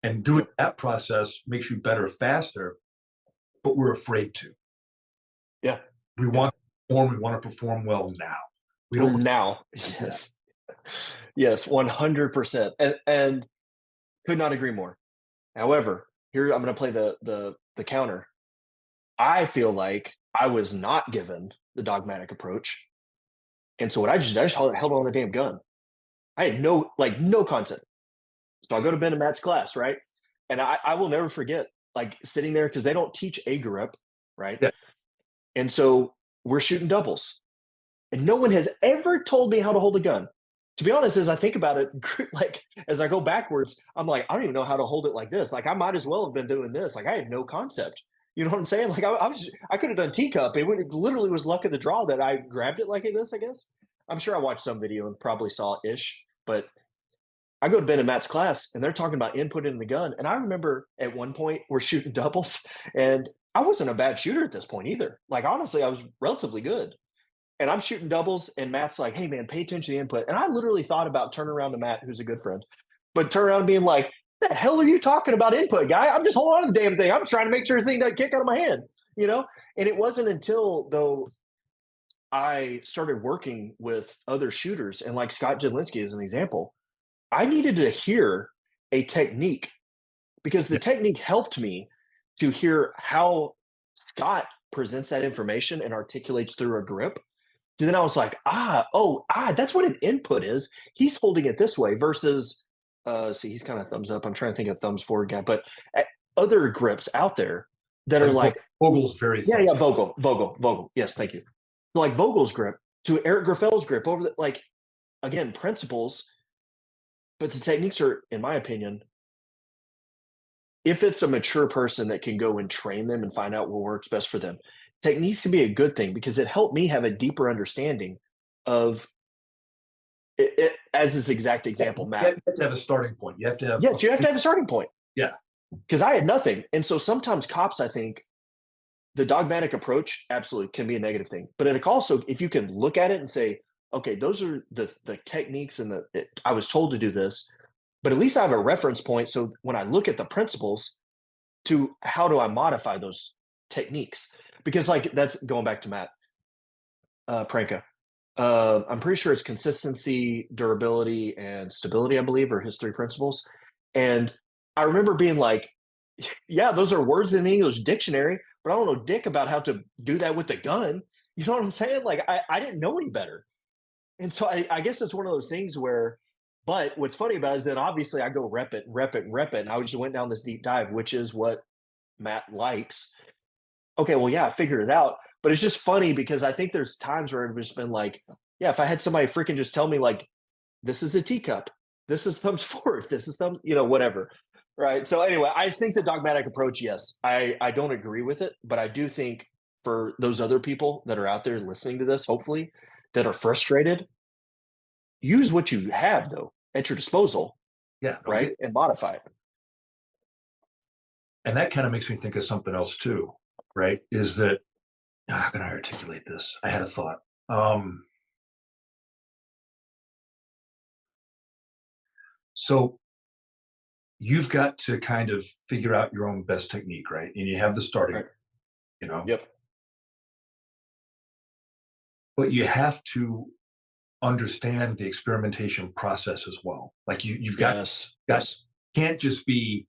And doing Yep. that process makes you better faster, but we're afraid to. Yeah. We Yeah. want to perform, we want to perform well now. We don't want Now. to do that. Yes. Yes. 100%. And could not agree more. However, here I'm going to play the counter. I feel like I was not given the dogmatic approach. And so what I just held on the damn gun. I had no concept. So I go to Ben and Matt's class, right? And I will never forget like sitting there because they don't teach a grip, right? Yeah. And so we're shooting doubles. And no one has ever told me how to hold a gun. To be honest, as I think about it, like as I go backwards, I'm like, I don't even know how to hold it like this. Like I might as well have been doing this. Like I had no concept. You know what I'm saying? Like I could have done teacup. It literally was luck of the draw that I grabbed it like this, I guess. I'm sure I watched some video and probably saw ish, but I go to Ben and Matt's class and they're talking about input in the gun. And I remember at one point we're shooting doubles and I wasn't a bad shooter at this point either. Like honestly, I was relatively good. And I'm shooting doubles, and Matt's like, "Hey, man, pay attention to the input." And I literally thought about turning around to Matt, who's a good friend, but turn around and being like, "The hell are you talking about input, guy? I'm just holding on to the damn thing. I'm trying to make sure this thing doesn't kick out of my hand, you know." And it wasn't until though I started working with other shooters, and like Scott Jedlinski is an example, I needed to hear a technique because the Yeah. technique helped me to hear how Scott presents that information and articulates through a grip. So then I was like, that's what an input is. He's holding it this way versus, see, he's kind of thumbs up. I'm trying to think of thumbs forward guy, but other grips out there that are Like like, Vogel's very yeah, yeah, thumbs up. Vogel. Yes, thank you. Like Vogel's grip to Eric Graffel's grip over the, like, again, principles, but the techniques are, in my opinion, if it's a mature person that can go and train them and find out what works best for them, techniques can be a good thing because it helped me have a deeper understanding of as this exact example, You Matt. have to have a starting point. You have to have Yes, you have to have a starting point yeah. because I had nothing. And so sometimes cops, I think, the dogmatic approach absolutely can be a negative thing. But it also, if you can look at it and say, okay, those are the techniques and I was told to do this, but at least I have a reference point. So when I look at the principles, to how do I modify those techniques? Because like that's going back to Matt Pranka. I'm pretty sure it's consistency, durability, and stability, I believe, are his three principles. And I remember being like, yeah, those are words in the English dictionary, but I don't know dick about how to do that with the gun. You know what I'm saying? Like I didn't know any better. And so I guess it's one of those things where, but what's funny about it is that obviously I go rep it, rep it, rep it. And I just went down this deep dive, which is what Matt likes. Okay, well, yeah, I figured it out. But it's just funny because I think there's times where it's just been like, yeah, if I had somebody freaking just tell me like, this is a teacup, this is thumbs forward, this is thumbs, whatever. Right. So anyway, I just think the dogmatic approach, yes, I don't agree with it, but I do think for those other people that are out there listening to this, hopefully, that are frustrated, use what you have though at your disposal, Yeah. right? And modify it. And that kind of makes me think of something else too, right? Is that how can I articulate this? I had a thought. So you've got to kind of figure out your own best technique, right? And you have the starting, Right. you know, Yep. but you have to understand the experimentation process as well. Like you've Yes. got Yes. can't just be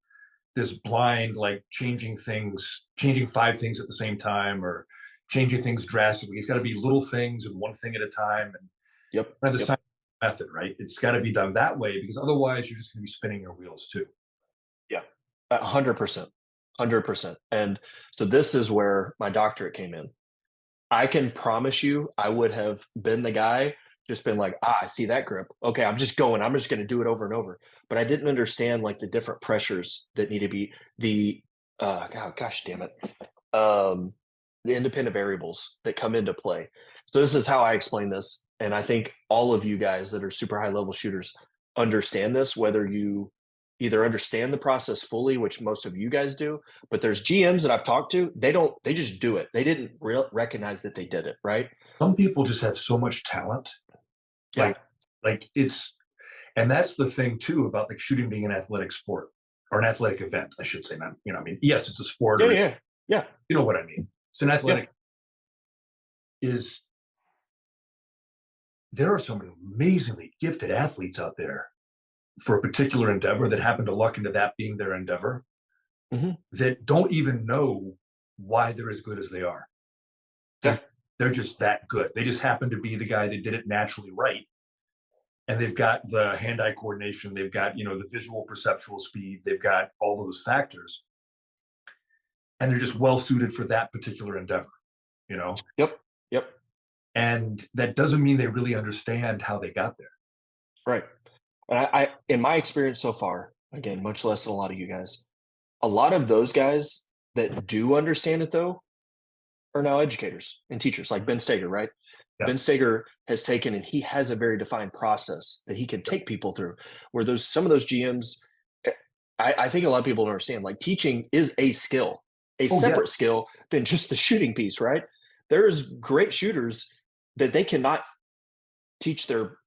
this blind like changing five things at the same time or changing things drastically. It's got to be little things and one thing at a time and Yep. by the Yep. scientific method, right? It's got to be done that way because otherwise you're just going to be spinning your wheels too. Yeah. 100%. 100%. And so this is where my doctorate came in. I can promise you, I would have been the guy, just been like, I see that grip. Okay, I'm just going. I'm just going to do it over and over. But I didn't understand like the different pressures that need to be gosh damn it, um, the independent variables that come into play. So this is how I explain this, and I think all of you guys that are super high level shooters understand this, whether you either understand the process fully, which most of you guys do, but there's GMs that I've talked to, they just do it. They didn't recognize that they did it, right? Some people just have so much talent, Yeah. like it's and that's the thing too about like shooting being an athletic sport or an athletic event, I should say. Not, I mean, yes, it's a sport Yeah, or yeah. Yeah. you know what I mean. It's an Yeah. athletic is there are some amazingly gifted athletes out there for a particular endeavor that happen to luck into that being their endeavor Mhm. that don't even know why they're as good as they are. Yeah. They're just that good. They just happen to be the guy that did it naturally right. And they've got the hand-eye coordination. They've got, the visual perceptual speed. They've got all those factors. And they're just well suited for that particular endeavor, Yep. Yep. And that doesn't mean they really understand how they got there. Right. And I in my experience so far, again, much less than a lot of you guys, a lot of those guys that do understand it though are now educators and teachers, like Ben Steger, right? Yeah. Ben Steger has taken, and he has a very defined process that he can take people through. Where some of those GMs, I think a lot of people don't understand. Like teaching is a skill, a separate skill than just the shooting piece, right? There's great shooters that they cannot teach their.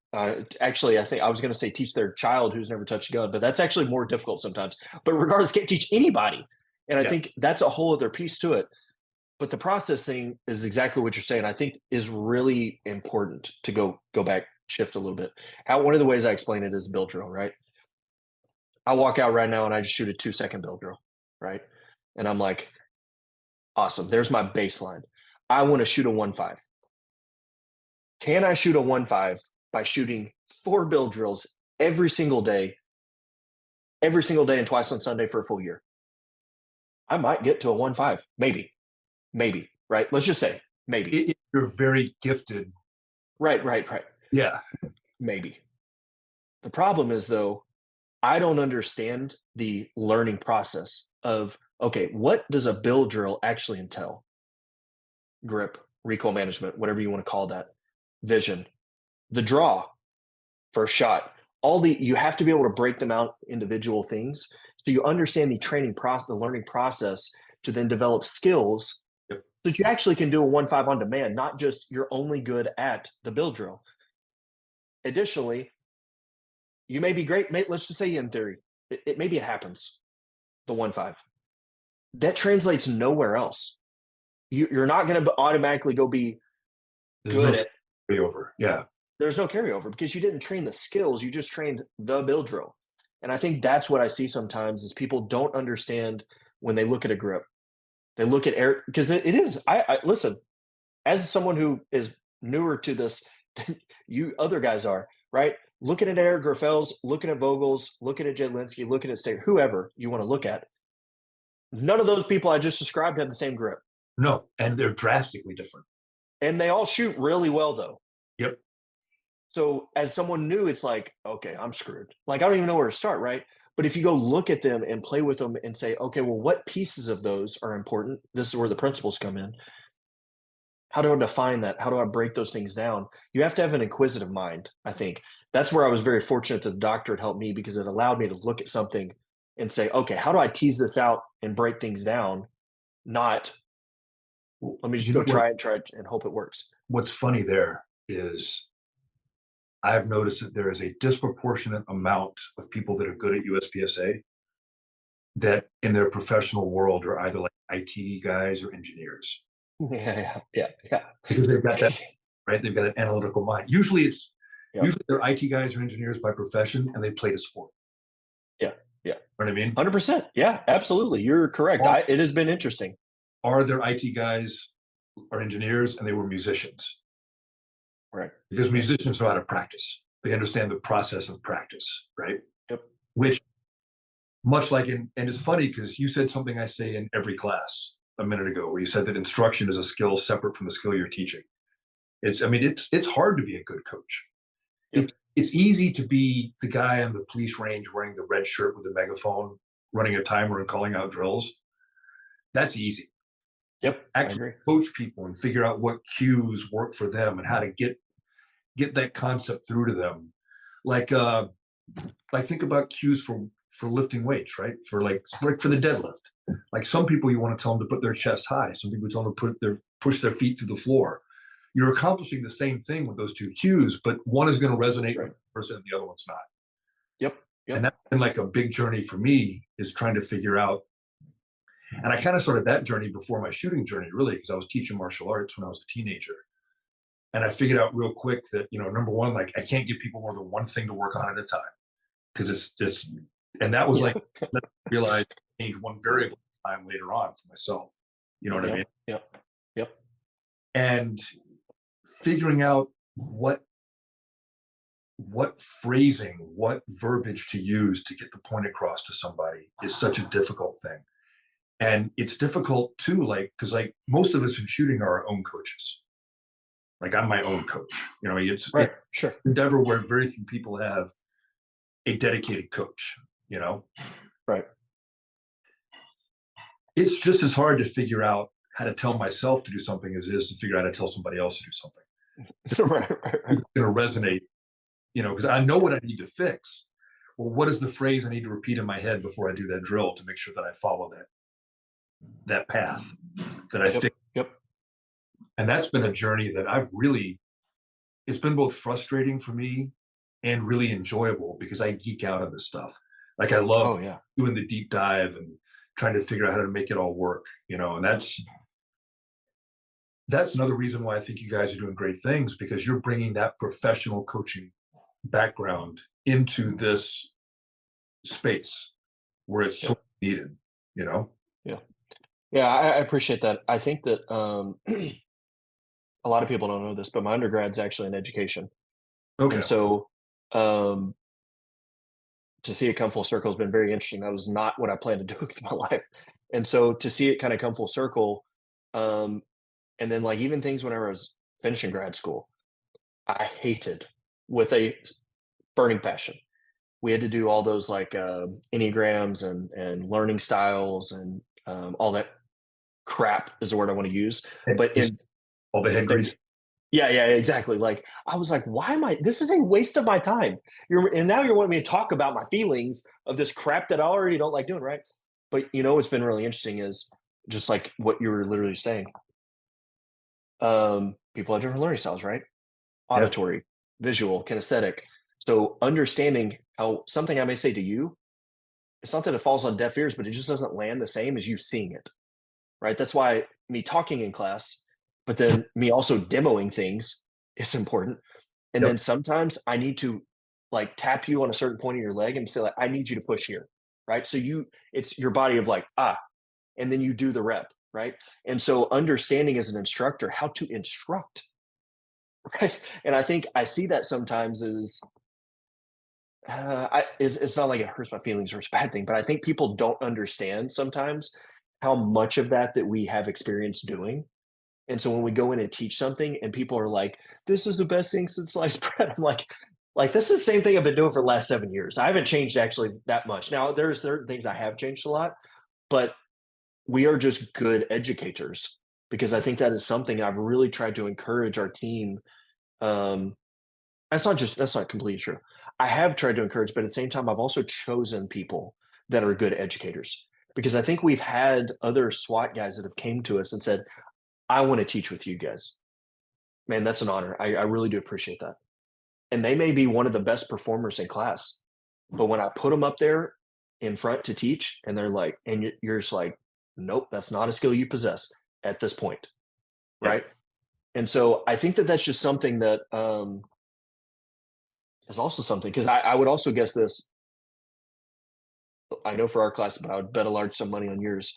Actually, I think I was going to say teach their child who's never touched a gun, but that's actually more difficult sometimes. But regardless, can't teach anybody, and I think that's a whole other piece to it. But the processing is exactly what you're saying. I think is really important to go back, shift a little bit. One of the ways I explain it is build drill, right? I walk out right now and I just shoot a 2-second build drill, right? And I'm like, awesome. There's my baseline. I want to shoot a 1.5. Can I shoot a 1.5 by shooting 4 build drills every single day and twice on Sunday for a full year? I might get to a 1.5, maybe, right? Let's just say maybe. You're very gifted. Right. Yeah. Maybe. The problem is, though, I don't understand the learning process of, okay, what does a build drill actually entail? Grip, recoil management, whatever you want to call that, vision, the draw, first shot. You have to be able to break them out individual things so you understand the the learning process to then develop skills that you actually can do a 1.5 on demand, not just you're only good at the build drill. Additionally, you may be great. Let's just say in theory, maybe it happens, the 1.5. That translates nowhere else. You're not going to automatically go be good at carryover. Yeah. There's no carryover because you didn't train the skills. You just trained the build drill. And I think that's what I see sometimes is people don't understand when they look at a grip. They look at air because it is. I listen, as someone who is newer to this than you other guys are, right? Looking at Eric Grafels, looking at Vogels, looking at Jedlinski, looking at State, whoever you want to look at. None of those people I just described have the same grip. No, and they're drastically different. And they all shoot really well, though. Yep. So as someone new, it's like, okay, I'm screwed. Like, I don't even know where to start, right? But if you go look at them and play with them and say, okay, well, what pieces of those are important? This is where the principles come in. How do I define that? How do I break those things down? You have to have an inquisitive mind, I think. That's where I was very fortunate that the doctorate helped me because it allowed me to look at something and say, okay, how do I tease this out and break things down? Not, let me just go try it and hope it works. What's funny there is I've noticed that there is a disproportionate amount of people that are good at USPSA that in their professional world are either like IT guys or engineers. Yeah. Because they've got that, right? They've got an analytical mind. Usually they're IT guys or engineers by profession and they played a sport. Yeah. You know what I mean? 100%. Yeah, absolutely. You're correct. It has been interesting. Are there IT guys or engineers and they were musicians? Right. Because musicians know how to practice. They understand the process of practice, right? Yep. Which much like and it's funny because you said something I say in every class a minute ago where you said that instruction is a skill separate from the skill you're teaching. It's hard to be a good coach. Yep. It's easy to be the guy on the police range wearing the red shirt with a megaphone, running a timer and calling out drills. That's easy. Yep. Actually coach people and figure out what cues work for them and how to get that concept through to them. Like think about cues for lifting weights, right? For for the deadlift. Like some people you want to tell them to put their chest high. Some people tell them to push their feet through the floor. You're accomplishing the same thing with those two cues, but one is going to resonate with the person and the other one's not. Yep. And that's been like a big journey for me is trying to figure out. And I kind of started that journey before my shooting journey, really, because I was teaching martial arts when I was a teenager. And I figured out real quick that, number one, like I can't give people more than one thing to work on at a time. Because it's just, and that was like, let me realize change one variable at a time later on for myself. You know what I mean? Yep. and figuring out what phrasing, what verbiage to use to get the point across to somebody is such a difficult thing. And it's difficult too, like, because like most of us in shooting are our own coaches. Like I'm my own coach. It's Right. Sure. an endeavor where very few people have a dedicated coach, you know. Right. It's just as hard to figure out how to tell myself to do something as it is to figure out how to tell somebody else to do something. Right. Right. Right. It's going to resonate, because I know what I need to fix. Well, what is the phrase I need to repeat in my head before I do that drill to make sure that I follow that path that I Yep. fix? Yep. And that's been a journey that it's been both frustrating for me and really enjoyable because I geek out on this stuff. Like I love Oh yeah. doing the deep dive and trying to figure out how to make it all work, and that's another reason why I think you guys are doing great things, because you're bringing that professional coaching background into this space where it's Yeah. so needed, you know? Yeah. Yeah. I appreciate that. I think that a lot of people don't know this, but my undergrad's actually in education, and Okay. so um, to see it come full circle has been very interesting. That was not what I planned to do with my life, and so to see it kind of come full circle, um, and then like even things whenever I was finishing grad school, I hated with a burning passion. We had to do all those like enneagrams and learning styles and all that crap is the word I want to use. Head But grease, in all the head thank you. grease. Yeah, yeah, exactly. Like I was like, why am I? This is a waste of my time. And now you're wanting me to talk about my feelings of this crap that I already don't like doing, right? But what's been really interesting is just like what you were literally saying. People have different learning styles, right? Yeah. Auditory, visual, kinesthetic. So understanding how something I may say to you, it's not that it falls on deaf ears, but it just doesn't land the same as you seeing it, right? That's why me talking in class, but then me also demoing things is important. And Yep. then sometimes I need to like tap you on a certain point of your leg and say like, I need you to push here, right? So it's your body of like, and then you do the rep, right? And so understanding as an instructor how to instruct, right? And I think I see that sometimes as it's not like it hurts my feelings or it's a bad thing, but I think people don't understand sometimes how much of that we have experience doing. And so when we go in and teach something and people are like, this is the best thing since sliced bread, I'm like this is the same thing I've been doing for the last 7 years. I haven't changed actually that much. Now there's certain things I have changed a lot, but we are just good educators because I think that is something I've really tried to encourage our team. Um, that's not completely true. I have tried to encourage, but at the same time, I've also chosen people that are good educators because I think we've had other SWAT guys that have came to us and said, I want to teach with you guys. Man, that's an honor. I really do appreciate that. And they may be one of the best performers in class, but when I put them up there in front to teach, and they're like, and you're just like, nope, that's not a skill you possess at this point, Yep. right? And so I think that that's just something that is also something because I would also guess this. I know for our class, but I would bet a large sum of money on yours.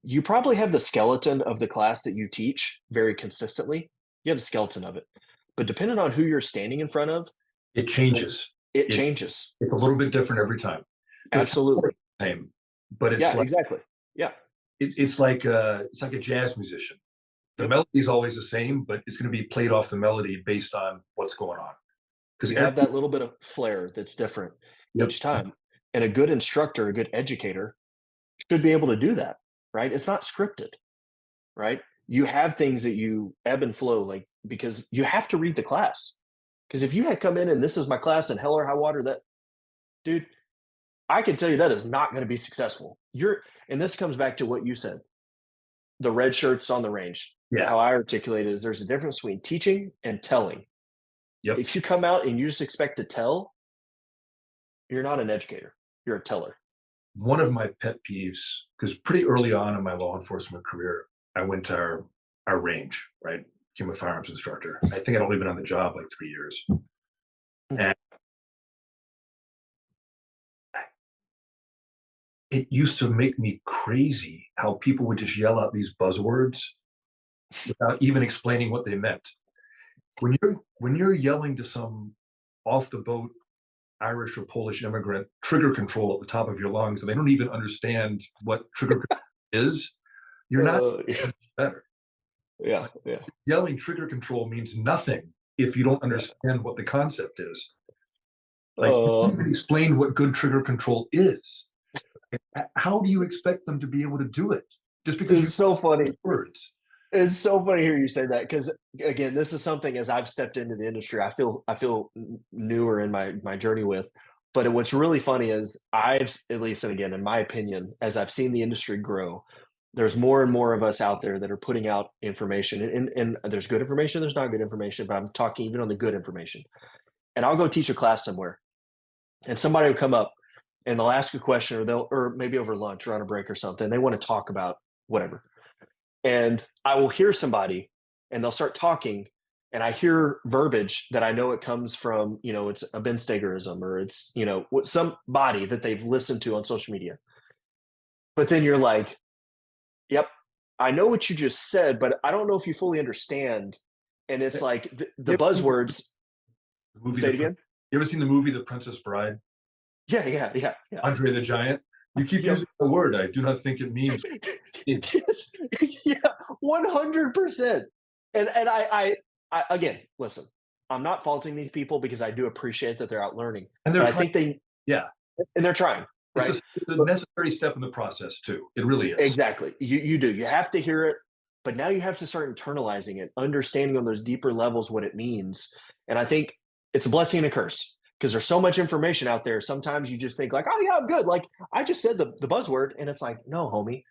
You probably have the skeleton of the class that you teach very consistently. You have a skeleton of it, but depending on who you're standing in front of, It changes. it It, changes. it's a little bit different every time. The floor Absolutely. is the same, but Yeah, exactly. Yeah. it's like a jazz musician. The Yep. melody is always the same, but it's going to be played off the melody based on what's going on. Because You have that little bit of flair that's different yep, each time. And a good instructor, a good educator should be able to do that, right? It's not scripted, right? You have things that you ebb and flow, like because you have to read the class. Because if you had come in and this is my class and hell or high water, that dude, I can tell you that is not going to be successful. And this comes back to what you said, the red shirts on the range. yeah, How I articulate it is there's a difference between teaching and telling. yep. If you come out and you just expect to tell, you're not an educator. You're a teller. One of my pet peeves, because pretty early on in my law enforcement career, I went to our range, right? Became a firearms instructor. I think I'd only been on the job like 3 years. Mm. And it used to make me crazy how people would just yell out these buzzwords without even explaining what they meant. When you're yelling to some off the boat Irish or Polish immigrant trigger control at the top of your lungs, and they don't even understand what trigger control is, you're not Yeah, better. yeah, yeah. Yelling trigger control means nothing if you don't understand what the concept is. Like, you Uh, can't even explain what good trigger control is. How do you expect them to be able to do it just because you it's so funny. use words? It's so funny to hear you say that because again, this is something as I've stepped into the industry, I feel newer in my journey with. But what's really funny is I've at least, and again, in my opinion, as I've seen the industry grow, there's more and more of us out there that are putting out information, and there's good information, there's not good information, but I'm talking even on the good information. And I'll go teach a class somewhere, and somebody will come up and they'll ask a question, or they'll, or maybe over lunch or on a break or something, they want to talk about whatever, and I will hear somebody and they'll start talking and I hear verbiage that I know it comes from, it's a Ben Stegerism or it's, somebody that they've listened to on social media. But then you're like, yep, I know what you just said, but I don't know if you fully understand. And it's like the You ever seen buzzwords. the movie Say it The again. You ever seen the movie The Princess Bride? Yeah, yeah, yeah, yeah. Andre the Giant. You keep Yep. using the word. I do not think it means it. Yes, yeah, 100%. And I again, listen, I'm not faulting these people because I do appreciate that they're out learning, And they're but I trying. think they Yeah, and they're trying, right? it's a But necessary step in the process too. It really is. exactly, you do. You have to hear it, but now you have to start internalizing it, understanding on those deeper levels what it means. And I think it's a blessing and a curse because there's so much information out there. Sometimes you just think like, oh yeah, I'm good. Like I just said the buzzword, and it's like, no, homie,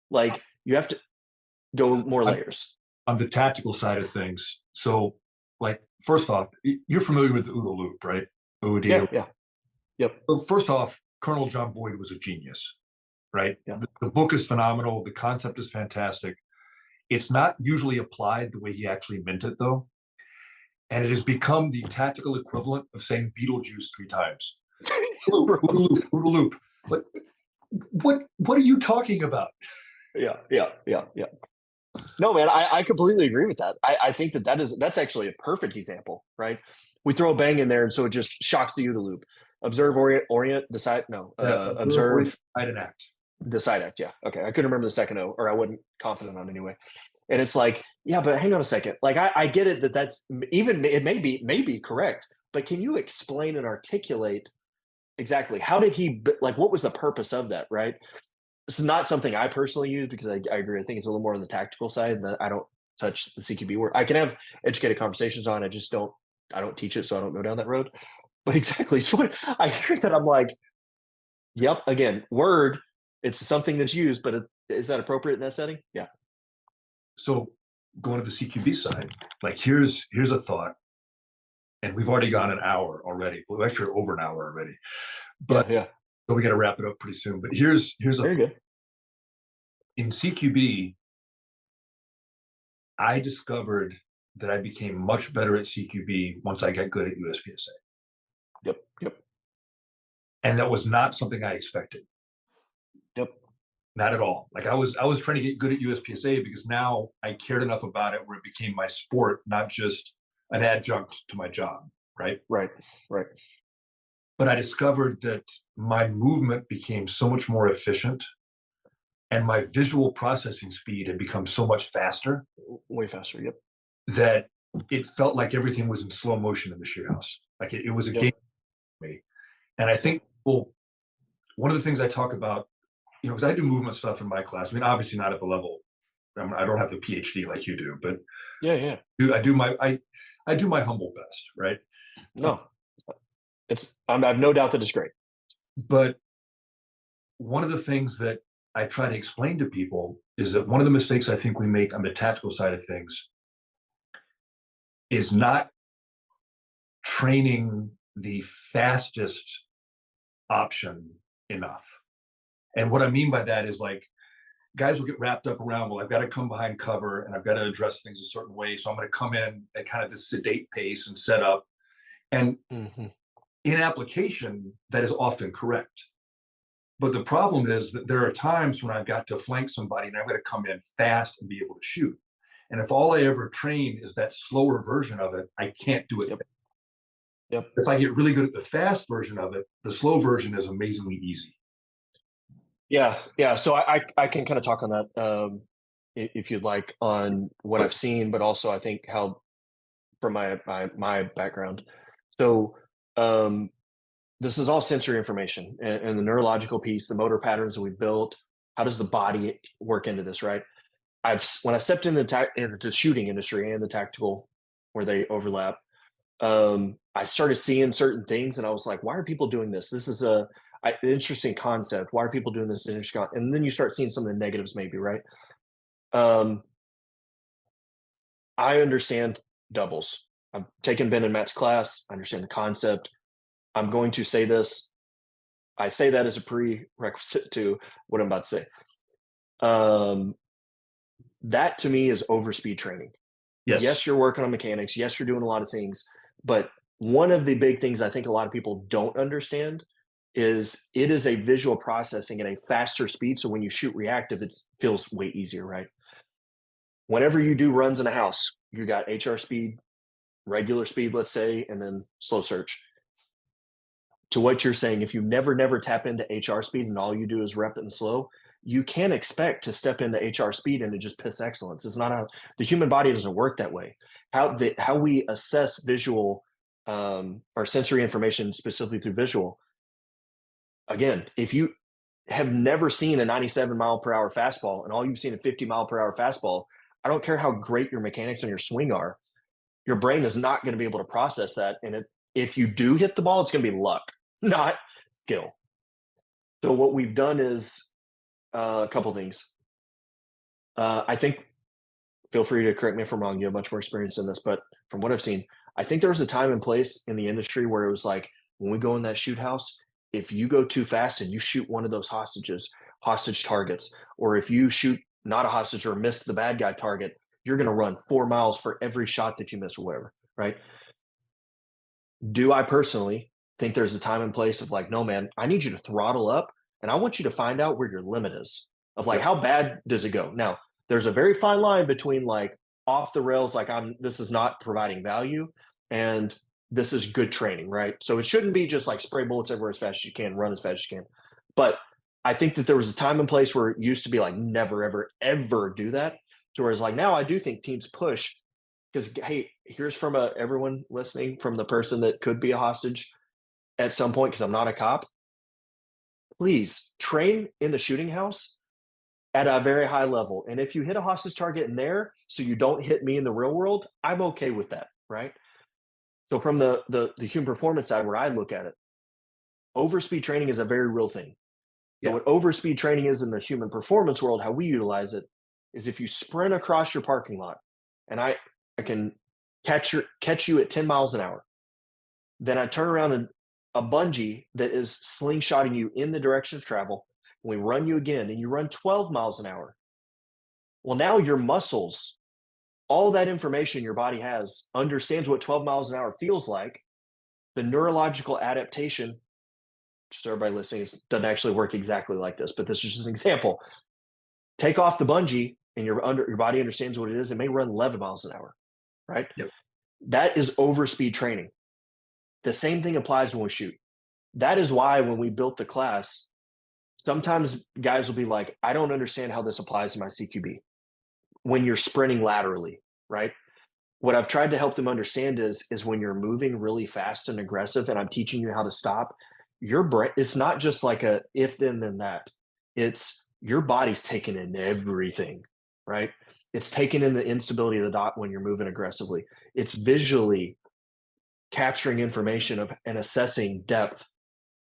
like you have to go more I'm layers. on the tactical side of things. So, like, first off, you're familiar with the OODA loop, right? OOD. Yeah, yeah, yep, So first off, Colonel John Boyd was a genius, right? yeah. The book is phenomenal. The concept is fantastic. It's not usually applied the way he actually meant it, though. And it has become the tactical equivalent of saying Beetlejuice 3 times. Bro. OODA loop, OODA loop. What are you talking about? Yeah, yeah, yeah, yeah. No, man, I completely agree with that. I think that's actually a perfect example, right? We throw a bang in there, and so it just shocks the OODA loop. Observe, orient, decide. No, Observe, orient, observe, decide, and act. decide, act. Yeah, okay. I couldn't remember the second O, or I wasn't confident on anyway. And it's like, yeah, but hang on a second. Like, I get it that that's even it may be correct, but can you explain and articulate exactly how did he like what was the purpose of that, right? This is not something I personally use because I agree. I think it's a little more on the tactical side that I don't touch the CQB word. I can have educated conversations on. I don't teach it, so I don't go down that road. But exactly, so when I hear that, I'm like, yep. Again, word. It's something that's used, but is that appropriate in that setting? Yeah, So going to the CQB side, like here's a thought, and we've already gone an hour already. Well, actually, over an hour already. yeah, But yeah. so we got to wrap it up pretty soon. But here's a Very good. in CQB, I discovered that I became much better at CQB once I got good at USPSA. Yep, yep, And that was not something I expected. yep. Not at all. Like I was trying to get good at USPSA because now I cared enough about it where it became my sport, not just an adjunct to my job, right? Right, right. But I discovered that my movement became so much more efficient and my visual processing speed had become so much faster Way faster. Yep, that it felt like everything was in slow motion in the shoot house. Like it was a yep, game for me. And I yep. think, well, one of the things I talk about, because I do movement stuff in my class. I mean, obviously not at the level. I don't have the PhD like you do, but Yeah, yeah. I do my humble best, right? No, I have no doubt that it's great. But one of the things that I try to explain to people is that one of the mistakes I think we make on the tactical side of things is not training the fastest option enough. And what I mean by that is like guys will get wrapped up around, well, I've got to come behind cover and I've got to address things a certain way. So I'm going to come in at kind of this sedate pace and set up. And Hmm. in application, that is often correct. But the problem is that there are times when I've got to flank somebody and I've got to come in fast and be able to shoot. And if all I ever train is that slower version of it, I can't do it. Yep. Yep. If I get really good at the fast version of it, the slow version is amazingly easy. Yeah. Yeah. So I can kind of talk on that if you'd like, on what I've seen, but also I think how from my background. So um, this is all sensory information, and the neurological piece, the motor patterns that we've built. How does the body work into this, right? When I stepped into the shooting industry and the tactical, where they overlap, I started seeing certain things, and I was like, "Why are people doing this? This is an interesting concept. Why are people doing this?" And then you start seeing some of the negatives, maybe, right? Um, I understand doubles. I've taken Ben and Matt's class. I understand the concept. I'm going to say this. I say that as a prerequisite to what I'm about to say. Um, that to me is overspeed training. Yes. Yes, you're working on mechanics. Yes, you're doing a lot of things. But one of the big things I think a lot of people don't understand is it is a visual processing at a faster speed. So when you shoot reactive, it feels way easier, right? Whenever you do runs in a house, you got HR speed, regular speed, let's say, and then slow search. To what you're saying, if you never tap into HR speed and all you do is rep and slow, you can't expect to step into HR speed and to just piss excellence. It's not how the human body doesn't work that way. How we assess visual or sensory information specifically through visual. Again, if you have never seen a 97-mile-per-hour fastball and all you've seen a 50-mile-per-hour fastball, I don't care how great your mechanics on your swing are, your brain is not going to be able to process that. And if you do hit the ball, it's going to be luck, not skill. So what we've done is a couple things. I think, feel free to correct me if I'm wrong. You have much more experience in this, but from what I've seen, I think there was a time and place in the industry where it was like, when we go in that shoot house, if you go too fast and you shoot one of those hostage targets, or if you shoot not a hostage or miss the bad guy target, you're going to run 4 miles for every shot that you miss or whatever, right? Do I personally think there's a time and place of like, no, man, I need you to throttle up and I want you to find out where your limit is of like, Yep. how bad does it go? Now, there's a very fine line between like off the rails, like this is not providing value, and this is good training, right? So it shouldn't be just like spray bullets everywhere as fast as you can, run as fast as you can. But I think that there was a time and place where it used to be like, never, ever, ever do that. To whereas like now I do think teams push because, hey, here's from everyone listening, from the person that could be a hostage at some point, because I'm not a cop. Please train in the shooting house at a very high level. And if you hit a hostage target in there, so you don't hit me in the real world, I'm okay with that, right? So from the human performance side, where I look at it, overspeed training is a very real thing. So Yeah. what overspeed training is in the human performance world, how we utilize it, is if you sprint across your parking lot, and I can catch you at 10 miles an hour, then I turn around and a bungee that is slingshotting you in the direction of travel. And we run you again, and you run 12 miles an hour. Well, now your muscles, all that information your body has, understands what 12 miles an hour feels like. The neurological adaptation, just so everybody listening, doesn't actually work exactly like this, but this is just an example. Take off the bungee, and your body understands what it is. It may run 11 miles an hour, right? Yep. That is overspeed training. The same thing applies when we shoot. That is why when we built the class, sometimes guys will be like, I don't understand how this applies to my CQB when you're sprinting laterally, right? What I've tried to help them understand is when you're moving really fast and aggressive, and I'm teaching you how to stop, your brain, it's not just like a if then that. It's your body's taking in everything, right? It's taking in the instability of the dot when you're moving aggressively. It's visually capturing information of and assessing depth,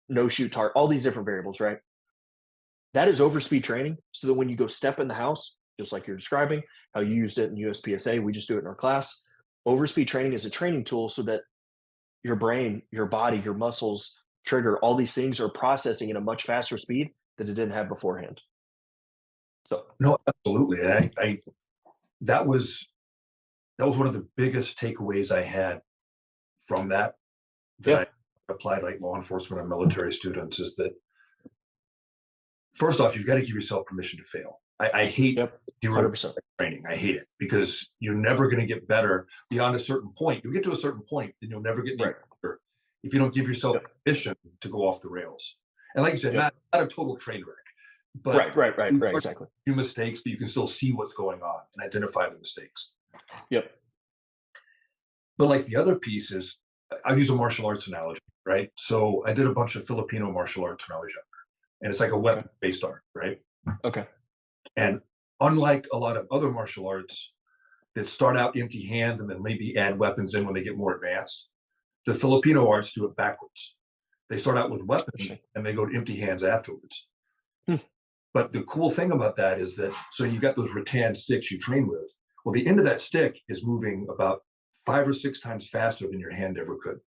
no shoot target, all these different variables, right? That is overspeed training. So that when you go step in the house, just like you're describing, how you used it in USPSA, we just do it in our class. Overspeed training is a training tool so that your brain, your body, your muscles, trigger, all these things are processing at a much faster speed that it didn't have beforehand. So No, absolutely. And I that was one of the biggest takeaways I had from that yeah, I applied like law enforcement and military students is that first off, you've got to give yourself permission to fail. I hate Yep. zero 100%. training. I hate it because you're never going to get better beyond a certain point. You'll get to a certain point, then you'll never get any Right. better if you don't give yourself Yep. permission to go off the rails. And like you said, Yep. not a total train wreck, but Right. Exactly. few mistakes, but you can still see what's going on and identify the mistakes. Yep. But like the other piece is, I use a martial arts analogy, right? So I did a bunch of Filipino martial arts when I was younger, and it's like a Okay. weapon-based art, right? Okay. And unlike a lot of other martial arts that start out empty hand and then maybe add weapons in when they get more advanced, the Filipino arts do it backwards. They start out with weapons Interesting. and they go to empty hands afterwards. Hmm. But the cool thing about that is that, so you got those rattan sticks you train with. Well, the end of that stick is moving about 5 or 6 times faster than your hand ever could.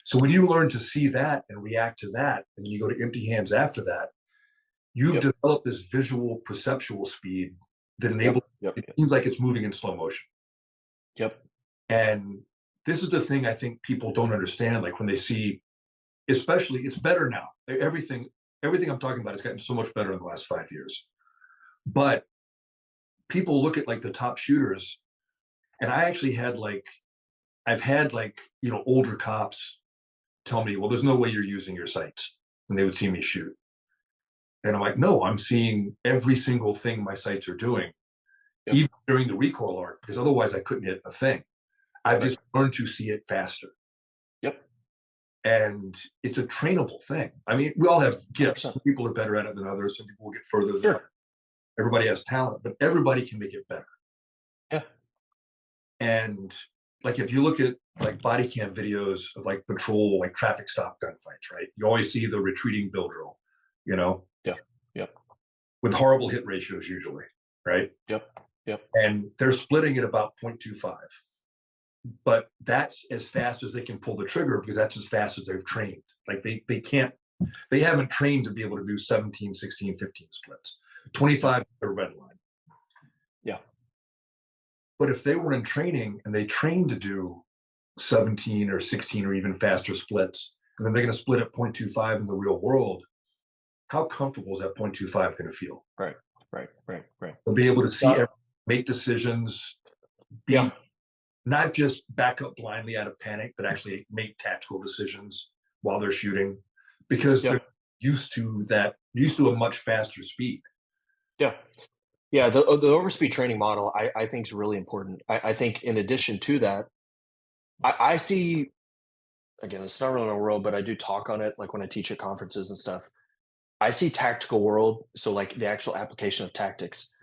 So when you learn to see that and react to that, and you go to empty hands after that, you've Yep. developed this visual perceptual speed that enables, Yep. it seems like it's moving in slow motion. Yep. And this is the thing I think people don't understand. Like when they see, especially, it's better now. Everything I'm talking about has gotten so much better in the last 5 years. But people look at like the top shooters, and I've had like, older cops tell me, well, there's no way you're using your sights. And they would see me shoot. And I'm like, no, I'm seeing every single thing my sights are doing, Yep. even during the recoil arc, because otherwise I couldn't hit a thing. I've just learned to see it faster. Yep. And it's a trainable thing. I mean, we all have gifts. 100%. Some people are better at it than others. Some people will get further than Sure. others. Everybody has talent, but everybody can make it better. Yeah. And like if you look at like body cam videos of like patrol, like traffic stop gunfights, right? You always see the retreating bill drill, Yeah. Yep. with horrible hit ratios usually, right? Yep. Yep. And they're splitting at about 0.25. But that's as fast as they can pull the trigger because that's as fast as they've trained. Like they haven't trained to be able to do 17, 16, 15 splits. 25 is their red line. Yeah. But if they were in training and they trained to do 17 or 16 or even faster splits, and then they're going to split at 0.25 in the real world, how comfortable is that 0.25 going to feel? Right. They'll be able to see, make decisions, Yeah. not just back up blindly out of panic, but actually make tactical decisions while they're shooting because they're used to a much faster speed. Yeah. Yeah. The overspeed training model, I think is really important. I think in addition to that, I see, again, it's not really my world, but I do talk on it, like when I teach at conferences and stuff. I see tactical world, so like the actual application of tactics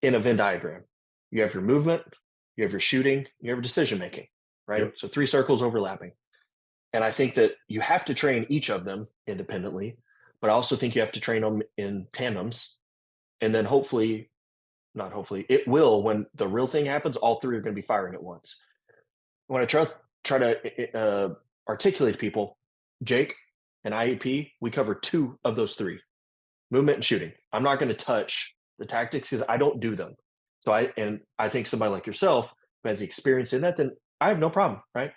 in a Venn diagram. You have your movement, you have your shooting, you have your decision making, right? Yep. So 3 circles overlapping. And I think that you have to train each of them independently, but I also think you have to train them in tandems. And then hopefully, not hopefully, it will, when the real thing happens, all 3 are going to be firing at once. When I try to articulate to people, Jake and IEP, we cover 2 of those 3, movement and shooting. I'm not going to touch the tactics because I don't do them. So I think somebody like yourself who has the experience in that, then I have no problem, right?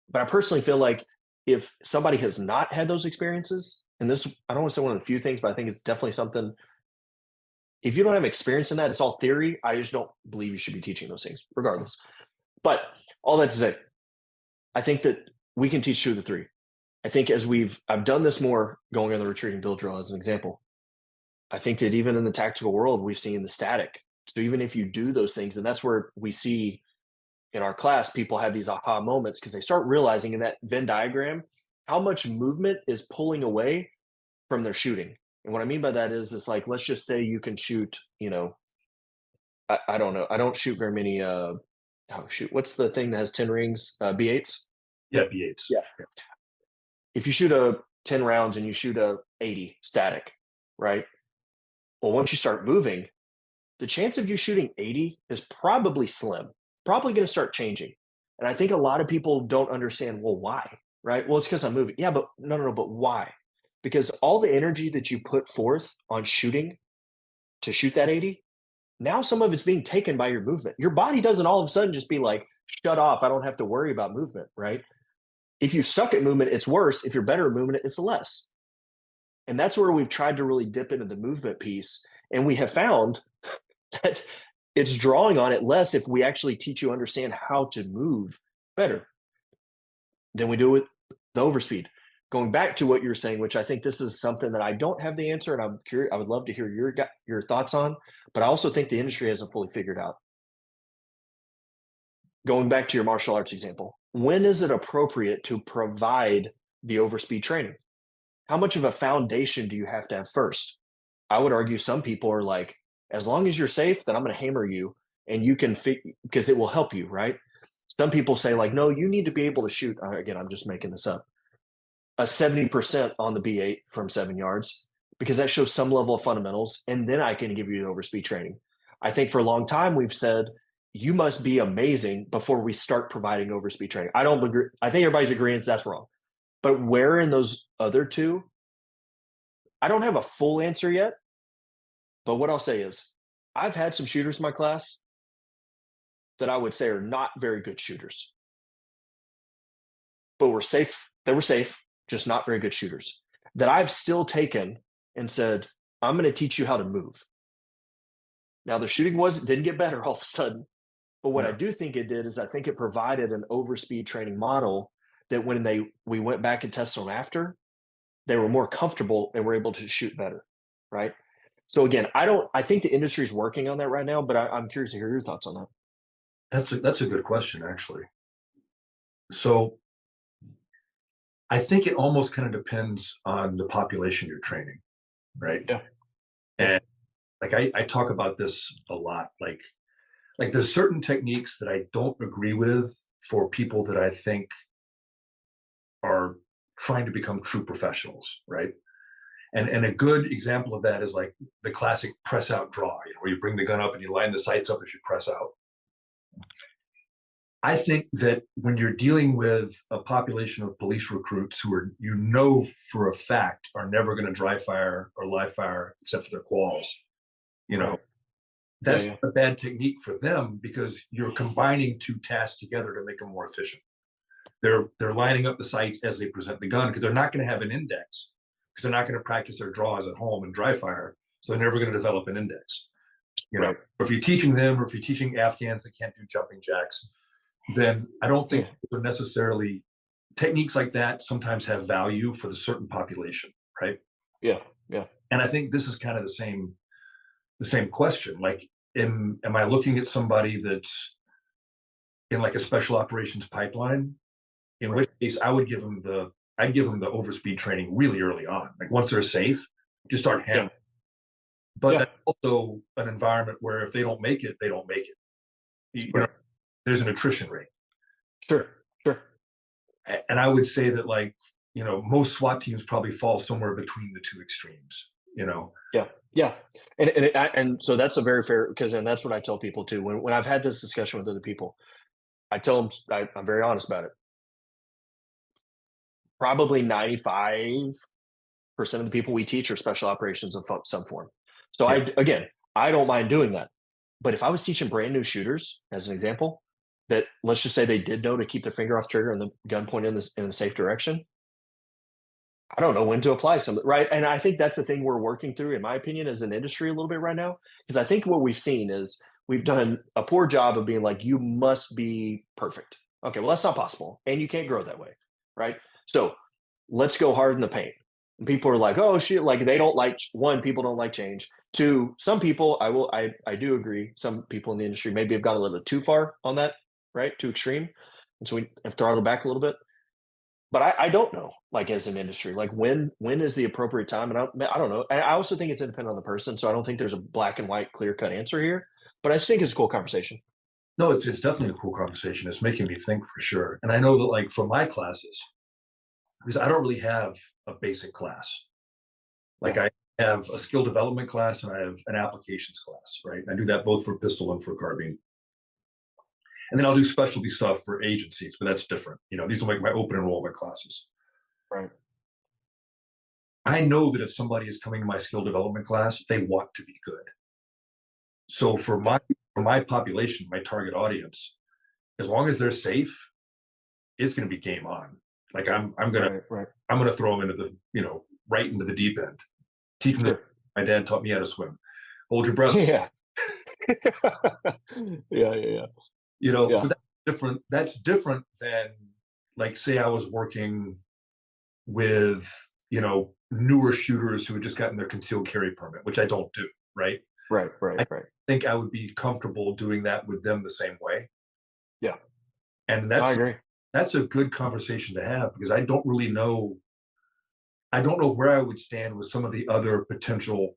But I personally feel like if somebody has not had those experiences, and this, I don't want to say one of the few things, but I think it's definitely something. If you don't have experience in that, it's all theory. I just don't believe you should be teaching those things, regardless. But all that to say, I think that we can teach 2 of the 3. I think I've done this more going on the retreating bill drill as an example. I think that even in the tactical world, we've seen the static. So even if you do those things, and that's where we see in our class, people have these aha moments because they start realizing in that Venn diagram how much movement is pulling away from their shooting. And what I mean by that is, it's like, let's just say you can shoot, I don't know. I don't shoot very many, what's the thing that has 10 rings? B8s? Yeah, B8s. Yeah. If you shoot 10 rounds and you shoot a 80 static, right? Well, once you start moving, the chance of you shooting 80 is probably slim, probably going to start changing. And I think a lot of people don't understand, well, why? Right? Well, it's because I'm moving. Yeah, but no, but why? Because all the energy that you put forth on shooting to shoot that 80, now some of it's being taken by your movement. Your body doesn't all of a sudden just be like, shut off, I don't have to worry about movement, right? If you suck at movement, it's worse. If you're better at movement, it's less. And that's where we've tried to really dip into the movement piece. And we have found that it's drawing on it less if we actually teach you understand how to move better than we do with the overspeed. Going back to what you're saying, which I think this is something that I don't have the answer, and I'm curious. I would love to hear your thoughts on, but I also think the industry hasn't fully figured out. Going back to your martial arts example, when is it appropriate to provide the overspeed training? How much of a foundation do you have to have first? I would argue some people are like, as long as you're safe, then I'm going to hammer you and you can because it will help you, right? Some people say like, no, you need to be able to shoot. Again, I'm just making this up. A 70% on the B8 from 7 yards because that shows some level of fundamentals, and then I can give you the overspeed training. I think for a long time we've said you must be amazing before we start providing overspeed training. I don't agree. I think everybody's agreeing that's wrong. But where in those other two, I don't have a full answer yet. But what I'll say is, I've had some shooters in my class that I would say are not very good shooters, but were safe. They were safe, just not very good shooters. That I've still taken and said, I'm going to teach you how to move. Now the shooting didn't get better all of a sudden, but what I do think it did is I think it provided an overspeed training model that when we went back and tested them after, they were more comfortable and were able to shoot better, right? So again, I think the industry is working on that right now, but I'm curious to hear your thoughts on that. That's a good question, actually. So I think it almost kind of depends on the population you're training, right? Yeah. And like I talk about this a lot. Like there's certain techniques that I don't agree with for people that I think are trying to become true professionals, right? And a good example of that is like the classic press out draw, where you bring the gun up and you line the sights up as you press out. I think that when you're dealing with a population of police recruits who are, for a fact, are never going to dry fire or live fire except for their quals, Right. that's Yeah. a bad technique for them because you're combining two tasks together to make them more efficient. They're lining up the sights as they present the gun because they're not going to have an index because they're not going to practice their draws at home and dry fire, so they're never going to develop an index. Right. Or if you're teaching them, or if you're teaching Afghans that can't do jumping jacks, then I don't think they're necessarily techniques like that sometimes have value for the certain population, right? Yeah. Yeah. And I think this is kind of the same question. Like, am I looking at somebody that's in like a special operations pipeline? In which case, I'd give them the overspeed training really early on. Like once they're safe, just start hammering. But Yeah. that's also an environment where if they don't make it, they don't make it. There's an attrition rate. Sure. Sure. And I would say that like, most SWAT teams probably fall somewhere between the two extremes. Yeah. Yeah. And so that's a very fair, and that's what I tell people too. When I've had this discussion with other people, I tell them I'm very honest about it. Probably 95% of the people we teach are special operations of some form. So I don't mind doing that. But if I was teaching brand new shooters, as an example, that let's just say they did know to keep their finger off trigger and the gun pointed in a safe direction, I don't know when to apply some, right? And I think that's the thing we're working through, in my opinion, as an industry a little bit right now. Because I think what we've seen is we've done a poor job of being like, you must be perfect. Okay, well, that's not possible. And you can't grow that way, right? So let's go hard in the paint. And people are like, oh shit, like they don't like, one, people don't like change. Two, some people, I do agree, some people in the industry maybe have gone a little bit too far on that, right? Too extreme. And so we have throttled back a little bit. But I don't know, like as an industry, like when is the appropriate time? And I don't know. And I also think it's independent on the person. So I don't think there's a black and white clear cut answer here. But I just think it's a cool conversation. No, it's definitely a cool conversation. It's making me think for sure. And I know that like for my classes, because I don't really have a basic class. Like I have a skill development class and I have an applications class, right? I do that both for pistol and for carbine. And then I'll do specialty stuff for agencies, but that's different. These are like my open enrollment classes. Right. I know that if somebody is coming to my skill development class, they want to be good. So for my population, my target audience, as long as they're safe, it's going to be game on. Like I'm gonna throw them into the right into the deep end. Teach them this. Sure. My dad taught me how to swim. Hold your breath. Yeah. Yeah, yeah, yeah. Yeah. But that's different. That's different than, like, say I was working with, newer shooters who had just gotten their concealed carry permit, which I don't do, right? Right, right, I right. think I would be comfortable doing that with them the same way. Yeah. And No, I agree. that's a good conversation to have because I don't know where I would stand with some of the other potential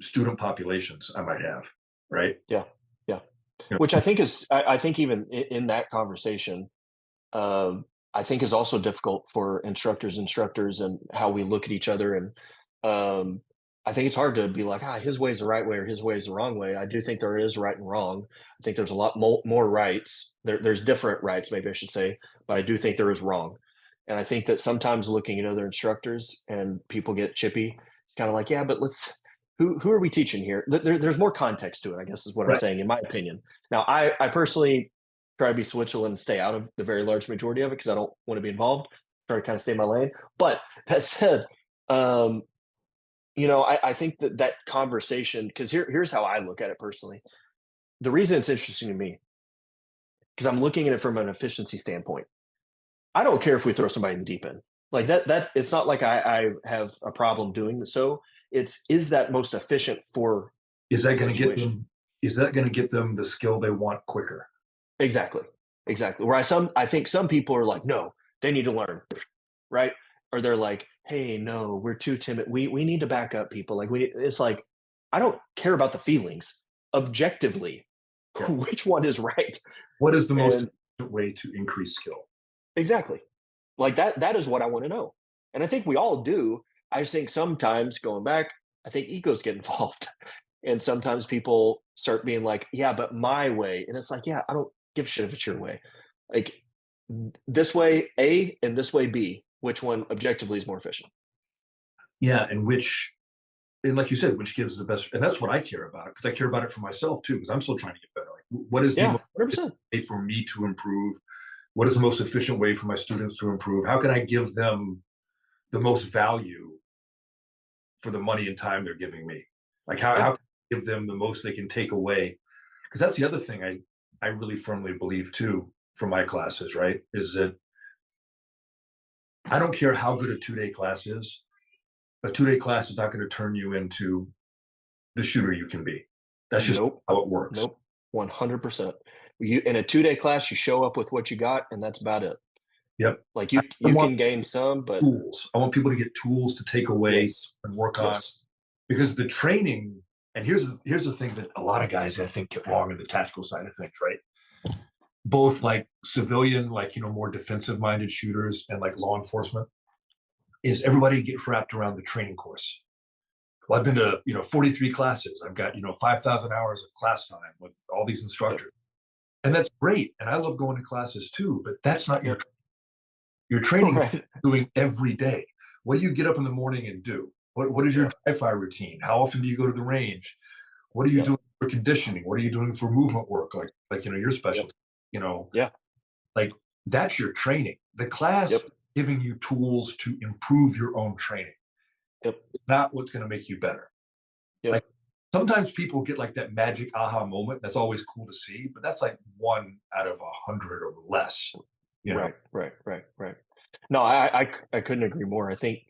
student populations I might have, right? Yeah. Yeah. You Which I think is I think even in that conversation, I think is also difficult for instructors and how we look at each other. And um, I think it's hard to be like, his way is the right way or his way is the wrong way. I do think there is right and wrong. I think there's a lot more rights. There's different rights, maybe I should say, but I do think there is wrong. And I think that sometimes looking at other instructors and people get chippy, it's kind of like, yeah, but who are we teaching here? There's more context to it, I guess is what I'm right. saying, in my opinion. Now, I personally try to be Switzerland and stay out of the very large majority of it because I don't want to be involved. Try to kind of stay in my lane. But that said, um, I think that conversation, because here's how I look at it personally. The reason it's interesting to me, because I'm looking at it from an efficiency standpoint. I don't care if we throw somebody in the deep end. Like that it's not like I have a problem doing so. Is that most efficient for Is the that going to get situation? them? Is that going to get them the skill they want quicker? Exactly. Exactly. Where I think some people are like, no, they need to learn, right? Or they're like, hey, no, we're too timid. We need to back up people. Like it's like, I don't care about the feelings. Objectively, Yeah. which one is right? What is the most And efficient way to increase skill? exactly. Like that is what I want to know. And I think we all do. I just think sometimes going back, I think egos get involved. And sometimes people start being like, yeah, but my way. And it's like, yeah, I don't give a shit if it's your way. Like this way A and this way B, which one objectively is more efficient? Yeah, and like you said, which gives the best, and that's what I care about because I care about it for myself too, because I'm still trying to get better. Like, what is the Yeah, most 100%. way for me to improve? What is the most efficient way for my students to improve? How can I give them the most value for the money and time they're giving me? Like Yeah. how can I give them the most they can take away? Because that's the other thing I really firmly believe too from my classes, right? Is that I don't care how good a 2 day class is. A 2 day class is not going to turn you into the shooter you can be. That's just Nope. how it works. Nope. 100%. You in a 2-day class, you show up with what you got, and that's about it. Yep. Like I you want can gain some, but tools. I want people to get tools to take away yes. and work on Yes. because the training. And here's the thing that a lot of guys I think get wrong in the tactical side of things, right? Both like civilian, like more defensive minded shooters and like law enforcement is everybody gets wrapped around the training course. Well, I've been to 43 classes. I've got 5,000 hours of class time with all these Yep. instructors, and that's great. And I love going to classes too. But that's not Yep. your training is Right. doing every day. What do you get up in the morning and do? What is your Yeah. dry fire routine? How often do you go to the range? What are you Yep. doing for conditioning? What are you doing for movement work? Like your Yep. specialty. You know, Yeah. like that's your training. The class Yep. giving you tools to improve your own training, Yep. not what's going to make you better. Yep. Like sometimes people get like that magic aha moment. That's always cool to see, but that's like 1 out of 100 or less. You know, Right. Right. Right. Right. No, I couldn't agree more. I think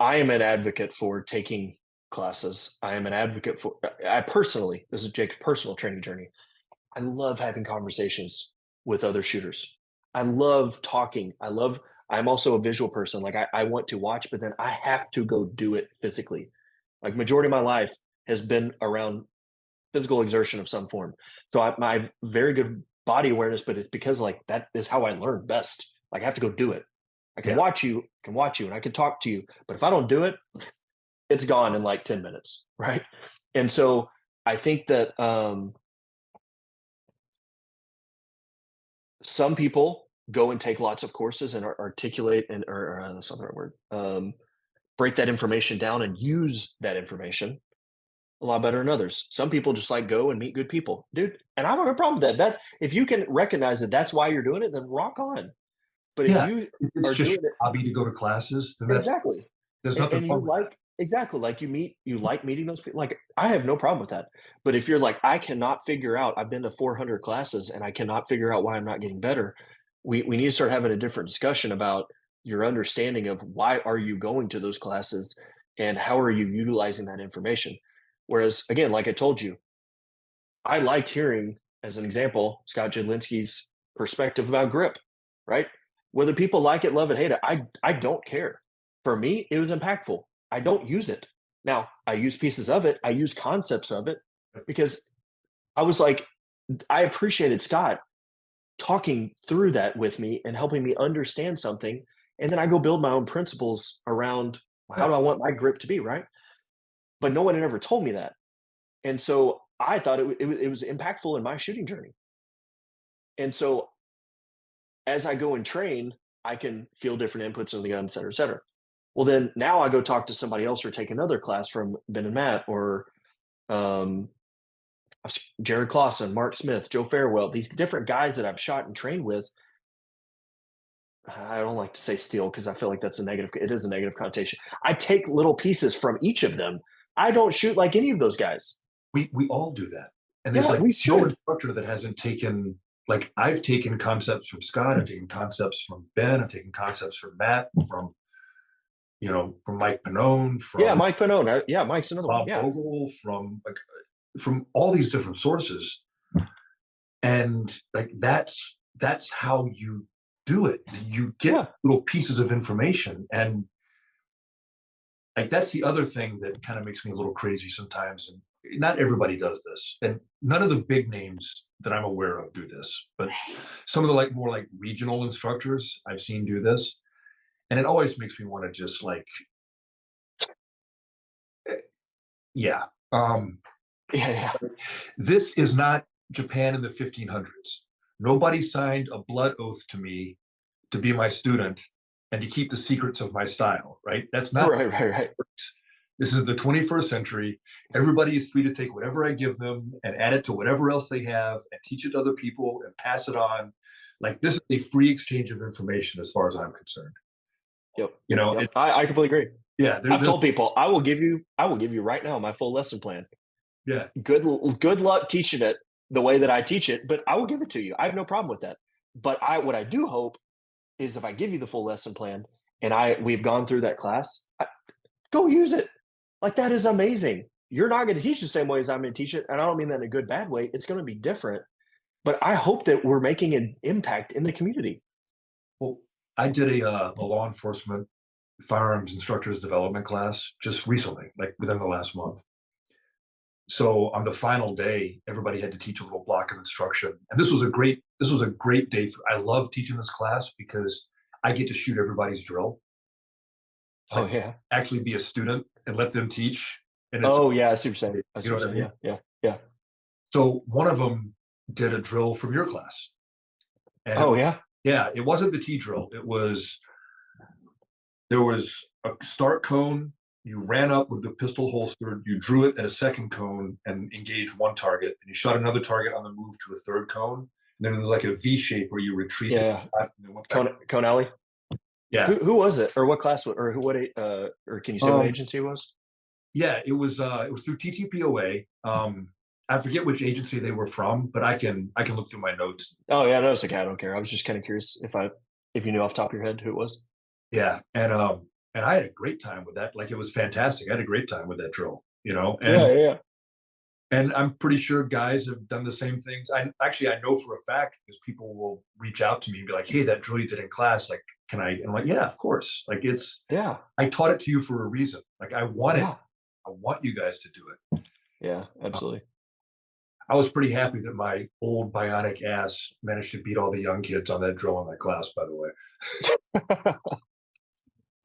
I am an advocate for taking classes. I am an advocate for I personally, this is Jake's personal training journey. I love having conversations with other shooters. I love talking. I'm also a visual person. Like I want to watch, but then I have to go do it physically. Like majority of my life has been around physical exertion of some form. So I have very good body awareness, but it's because like that is how I learn best. Like I have to go do it. I yeah, can watch you and I can talk to you. But if I don't do it, it's gone in like 10 minutes. Right. And so I think that some people go and take lots of courses and articulate and or that's not the right word. Break that information down and use that information a lot better than others. Some people just like go and meet good people, dude. And I don't have a problem with that. That if you can recognize that that's why you're doing it, then rock on. But if Yeah, you if it's are just doing your it hobby to go to classes, then exactly, there's nothing and you wrong with that. like exactly, like, you like meeting those people, like, I have no problem with that. But if you're like, "I cannot figure out I've been to 400 classes, and I cannot figure out why I'm not getting better," we need to start having a different discussion about your understanding of why are you going to those classes, and how are you utilizing that information. Whereas, again, like I told you, I liked hearing, as an example, Scott Jedlinski's perspective about grip, right? Whether people like it, love it, hate it, I don't care. For me, it was impactful. I don't use it. Now, I use pieces of it, I use concepts of it because I was like, I appreciated Scott talking through that with me and helping me understand something. And then I go build my own principles around how Yeah, do I want my grip to be, right? But no one had ever told me that. And so I thought it was impactful in my shooting journey. And so as I go and train, I can feel different inputs on the gun, et cetera, et cetera. Well, then now I go talk to somebody else or take another class from Ben and Matt or um, Jared Clausen, Mark Smith, Joe Farewell, these different guys that I've shot and trained with. I don't like to say steal because I feel like that's a negative. It is a negative connotation. I take little pieces from each of them. I don't shoot like any of those guys. we all do that. And there's Yeah, like we no should. instructor that hasn't taken, like, I've taken concepts from Scott, I've taken concepts from Ben, I've taken concepts from Matt, from, from Mike Pannone, Yeah, from Mike Pannone. Yeah, Mike's another one. Bob Yeah. Vogel, from all these different sources. And like that's how you do it. You get Yeah. little pieces of information. And like that's the other thing that kind of makes me a little crazy sometimes. And not everybody does this. And none of the big names that I'm aware of do this, but some of the like more like regional instructors I've seen do this. And it always makes me want to just like, eh, yeah. Yeah. Yeah. This is not Japan in the 1500s. Nobody signed a blood oath to me to be my student and to keep the secrets of my style, right? That's not, Right. Right. Right. this is the 21st century. Everybody is free to take whatever I give them and add it to whatever else they have and teach it to other people and pass it on. Like this is a free exchange of information as far as I'm concerned. Yep. You know, Yep. I completely agree. yeah, I've told people I will give you right now my full lesson plan. yeah, Good luck teaching it the way that I teach it, but I will give it to you. I have no problem with that. But what I do hope is if I give you the full lesson plan and we've gone through that class, go use it. Like that is amazing. You're not going to teach the same way as I'm going to teach it, and I don't mean that in a good bad way. It's going to be different, but I hope that we're making an impact in the community. well, I did a law enforcement firearms instructors development class just recently, like within the last month. So on the final day, everybody had to teach a little block of instruction, and this was a great day. I love teaching this class because I get to shoot everybody's drill, Oh like yeah. actually be a student and let them teach. And it's, Oh yeah. I see what you're saying. I you see know what what I you're saying. mean. Yeah. Yeah. Yeah. So one of them did a drill from your class, and Oh yeah. yeah, it wasn't the T drill. There was a start cone. You ran up with the pistol holstered. You drew it at a second cone and engaged one target. And you shot another target on the move to a third cone. And then it was like a V shape where you retreated. Yeah. And then went back. Cone Alley. Yeah. Who was it, or what class, or who? What? Or can you say what Um, agency it was? yeah, it was through TTPOA. I forget which agency they were from, but I can look through my notes. Oh yeah, no, it's okay. I don't care. I was just kind of curious if you knew off the top of your head who it was. Yeah. And I had a great time with that. Like it was fantastic. I had a great time with that drill, Yeah, yeah, yeah. and I'm pretty sure guys have done the same things. I know for a fact because people will reach out to me and be like, "Hey, that drill you did in class, like, can I?" And I'm like, "Yeah, of course." Like Yeah, I taught it to you for a reason. Like yeah, I want you guys to do it. yeah, absolutely. I was pretty happy that my old bionic ass managed to beat all the young kids on that drill in that class. By the way,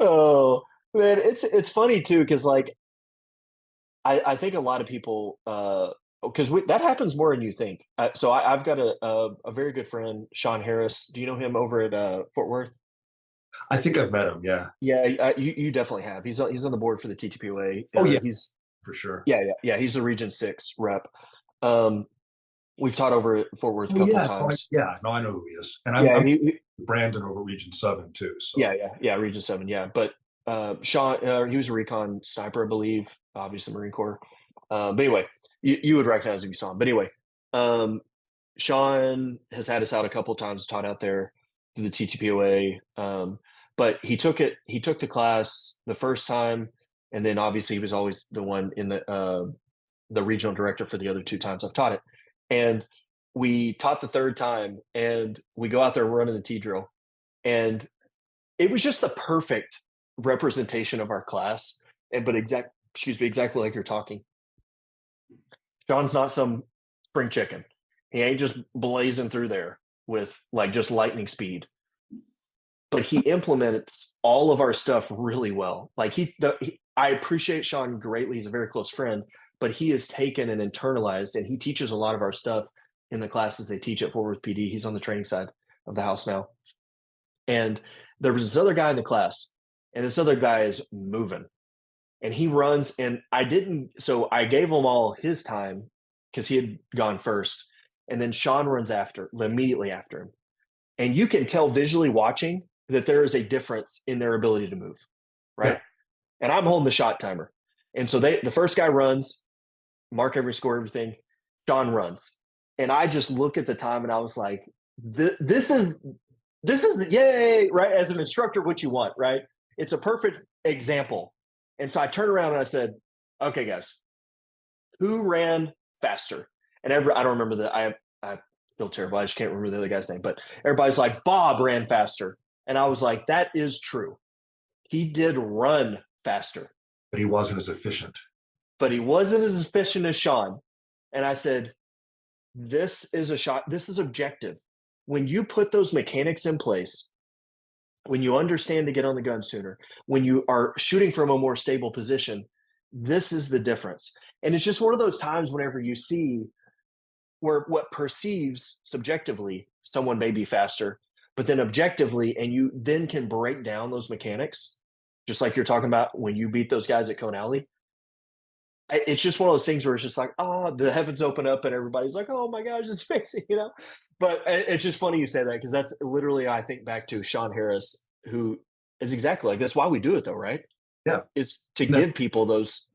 Oh man, it's funny too because like I think a lot of people because that happens more than you think. So I've got a very good friend, Sean Harris. Do you know him over at Fort Worth? I think I've met him. Yeah. Yeah, you definitely have. He's on the board for the TTPOA. Oh yeah, He's for sure. yeah, yeah, yeah. He's the Region 6 rep. Um, We've taught over at Fort Worth a Oh couple yeah, times. no, I know who he is, and Yeah, I'm Brandon over Region 7 too. So yeah, Region 7, yeah. But Sean, he was a recon sniper, I believe, obviously Marine Corps. But anyway, you would recognize if you saw him. But anyway, um, Sean has had us out a couple times, taught out there through the TTPOA. But he took the class the first time, and then obviously he was always the one in the regional director for the other two times I've taught it. And we taught the third time, and we go out there running the T drill, and it was just the perfect representation of our class. And but excuse me, exactly like you're talking. John's not some spring chicken. He ain't just blazing through there with like just lightning speed. But he implements all of our stuff really well. Like I appreciate Sean greatly. He's a very close friend, but he has taken and internalized, and he teaches a lot of our stuff in the classes they teach at Fort Worth PD. He's on the training side of the house now. And there was this other guy in the class, and this other guy is moving, and he runs. And so I gave him all his time because he had gone first. And then Sean runs immediately after him. And you can tell visually watching that there is a difference in their ability to move, right? yeah, And I'm holding the shot timer. And so the first guy runs, mark every score, everything. Sean runs. And I just look at the time and I was like, this is yay, right? As an instructor, what you want, right? It's a perfect example. And so I turned around and I said, okay, guys, who ran faster? And I don't remember I feel terrible. I just can't remember the other guy's name, but everybody's like, Bob ran faster. And I was like, that is true. He did run faster, but he wasn't as efficient. but he wasn't as efficient as Sean. And I said, this is a shot. This is objective. When you put those mechanics in place, when you understand to get on the gun sooner, when you are shooting from a more stable position, this is the difference. And it's just one of those times whenever you see where what perceives subjectively someone may be faster, but then objectively, and you then can break down those mechanics, just like you're talking about when you beat those guys at Cone Alley. It's just one of those things where it's just like, the heavens open up and everybody's like, oh my gosh, it's amazing, you know? But it's just funny you say that because that's literally, I think back to Sean Harris, who is exactly like that's why we do it though, right? Yeah, Is to no, give people those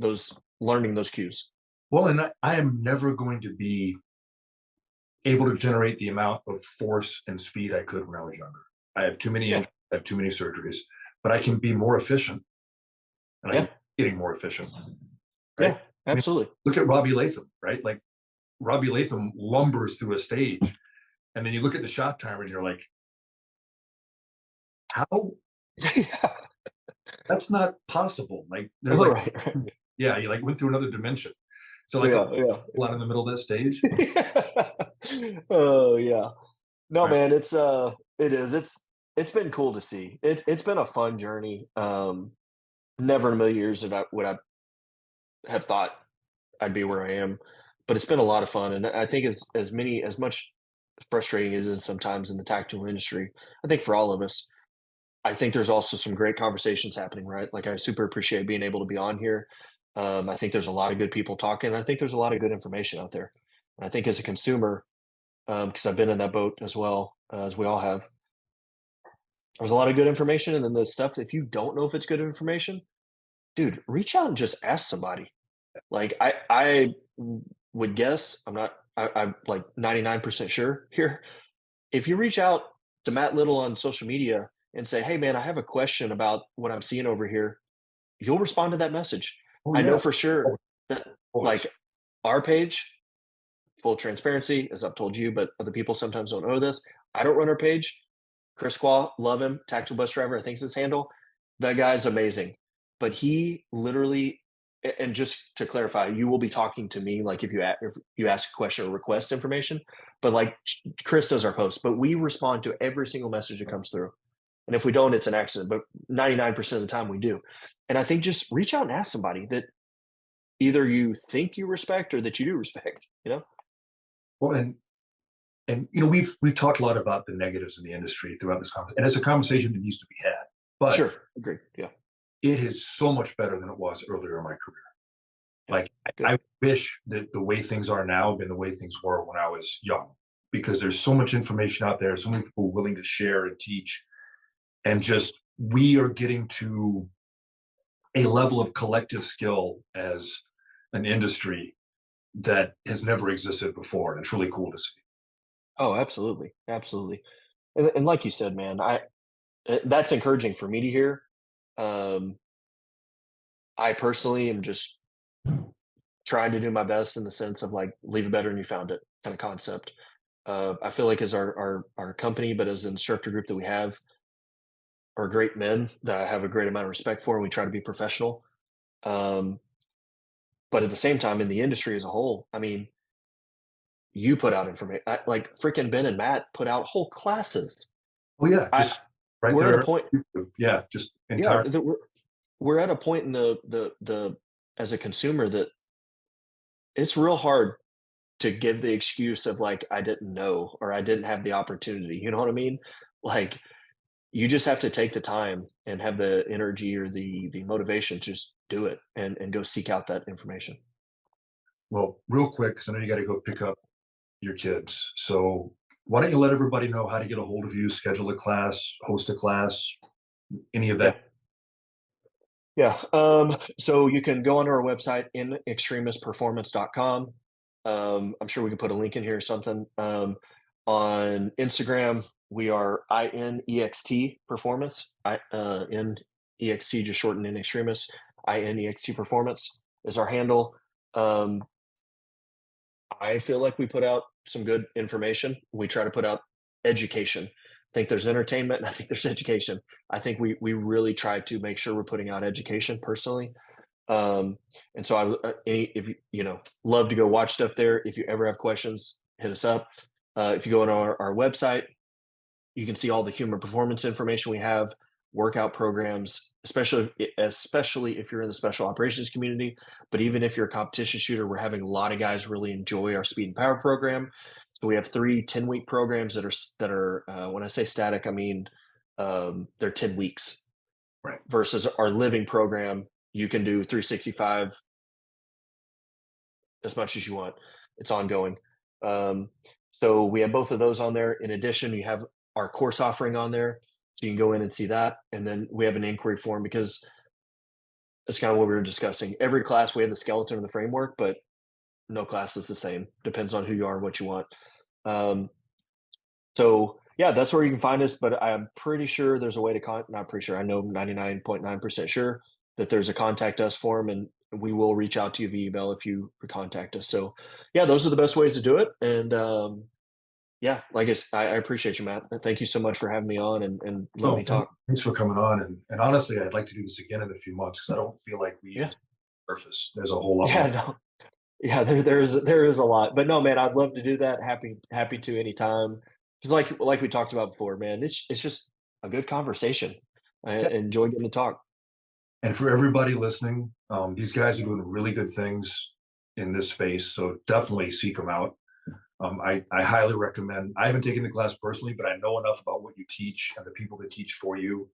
learning those cues. well, and I am never going to be able to generate the amount of force and speed I could when I was younger. I have too many Yeah. injuries, I have too many surgeries, but I can be more efficient, and I'm Yeah. getting more efficient. Right? Yeah. Absolutely. Look at Robbie Latham, right? Like Robbie Latham lumbers through a stage, and then you look at the shot timer and you're like, how? Yeah. That's not possible. Like there's like, Right. yeah, he like went through another dimension. So like Yeah. Yeah. a lot in the middle of that stage. Oh yeah. No, Right. man, it is. It's been cool to see. It's been a fun journey. Never in a million years would I have thought I'd be where I am, but it's been a lot of fun. And I think as much frustrating as it is sometimes in the tactical industry, I think for all of us, I think there's also some great conversations happening, right? Like I super appreciate being able to be on here. I think there's a lot of good people talking. I think there's a lot of good information out there. And I think as a consumer, because I've been in that boat as well, as we all have. There's a lot of good information, and then the stuff if you don't know if it's good information, dude, reach out and just ask somebody. Like I would guess I'm like 99% sure here. If you reach out to Matt Little on social media and say, "Hey man, I have a question about what I'm seeing over here," you'll respond to that message. Oh I know yeah, for sure oh, that always. like our page, full transparency, as I've told you, but other people sometimes don't know this. I don't run our page. Chris Quah, love him, tactical bus driver, I think is his handle. That guy's amazing. But he literally, and just to clarify, you will be talking to me like if you ask a question or request information. But like Chris does our posts, but we respond to every single message that comes through. And if we don't, it's an accident. But 99% of the time we do. And I think just reach out and ask somebody that either you think you respect or that you do respect, you know? Well, and you know we've talked a lot about the negatives in the industry throughout this conversation, and it's a conversation that needs to be had. But Sure. Agreed. Yeah. it is so much better than it was earlier in my career. Yeah. Like, Good. I wish that the way things are now have been the way things were when I was young, because there's so much information out there, so many people willing to share and teach, and just we are getting to a level of collective skill as an industry that has never existed before. And it's really cool to see. Oh, absolutely, absolutely. And like you said, man, that's encouraging for me to hear. Um, I personally am just trying to do my best in the sense of like leave it better than you found it kind of concept. I feel like as our company, but as an instructor group that we have are great men that I have a great amount of respect for, and we try to be professional. Um, but at the same time, in the industry as a whole, I mean, you put out information like freaking Ben and Matt put out whole classes. Oh yeah, I just right We're at a there. point, Yeah, just yeah, entire. that we're at a point in the as a consumer that it's real hard to give the excuse of like I didn't know or I didn't have the opportunity. You know what I mean? Like you just have to take the time and have the energy or the motivation to just do it and go seek out that information. Well, real quick, because I know you got to go pick up your kids. So why don't you let everybody know how to get a hold of you, schedule a class, host a class, any of Yeah. that? Yeah. So you can go onto our website, inextremisperformance.com. I'm sure we can put a link in here or something. On Instagram, we are INEXT Performance. INEXT, just shortened in extremis. INEXT Performance is our handle. Um, I feel like we put out some good information. We try to put out education. I think there's entertainment and I think there's education. I think we really try to make sure we're putting out education personally. Um, and so if you know, love to go watch stuff there. If you ever have questions, hit us up. If you go on our website, you can see all the human performance information we have, workout programs, especially if you're in the special operations community. But even if you're a competition shooter, we're having a lot of guys really enjoy our speed and power program. So we have 3 10-week programs that are when I say static, I mean they're 10 weeks Right. versus our living program. You can do 365 as much as you want. It's ongoing. Um, so we have both of those on there. In addition, you have our course offering on there. So you can go in and see that. And then we have an inquiry form because that's kind of what we were discussing. Every class, we have the skeleton and the framework, but no class is the same. Depends on who you are and what you want. Um, so yeah, that's where you can find us. But I'm pretty sure there's a way to not pretty sure. I know 99.9% sure that there's a contact us form, and we will reach out to you via email if you contact us. So yeah, those are the best ways to do it. And yeah, like I appreciate you, Matt. Thank you so much for having me on and let No, me talk. thanks for coming on. And honestly, I'd like to do this again in a few months because I don't feel like we even Yeah. surface. There's a whole lot Yeah, more. no. Yeah, there is a lot. But no, man, I'd love to do that. Happy to anytime. Because like we talked about before, man, it's just a good conversation. I Yeah. enjoy getting to talk. And for everybody listening, these guys are doing really good things in this space. So definitely seek them out. I highly recommend. I haven't taken the class personally, but I know enough about what you teach and the people that teach for you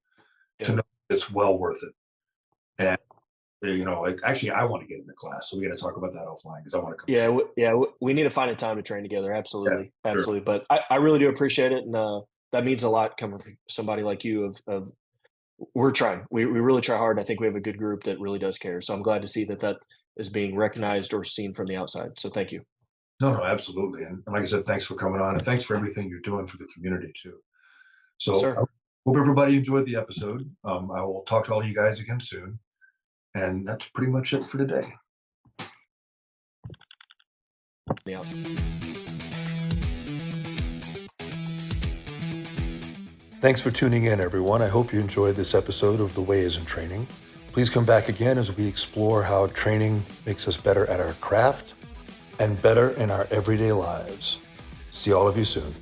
to Yeah. know it's well worth it. And actually, I want to get in the class, so we got to talk about that offline because I want to come. Yeah, we need to find a time to train together. Yeah, Absolutely, sure. absolutely. But I really do appreciate it, and that means a lot coming from somebody like you. Of we're trying, we really try hard. I think we have a good group that really does care. So I'm glad to see that is being recognized or seen from the outside. So thank you. No, no, absolutely. And like I said, thanks for coming on, and thanks for everything you're doing for the community too. Yes, So I sir. hope everybody enjoyed the episode. I will talk to all you guys again soon, and that's pretty much it for today. The outside. Thanks for tuning in, everyone. I hope you enjoyed this episode of The Way is in Training. Please come back again as we explore how training makes us better at our craft and better in our everyday lives. See all of you soon.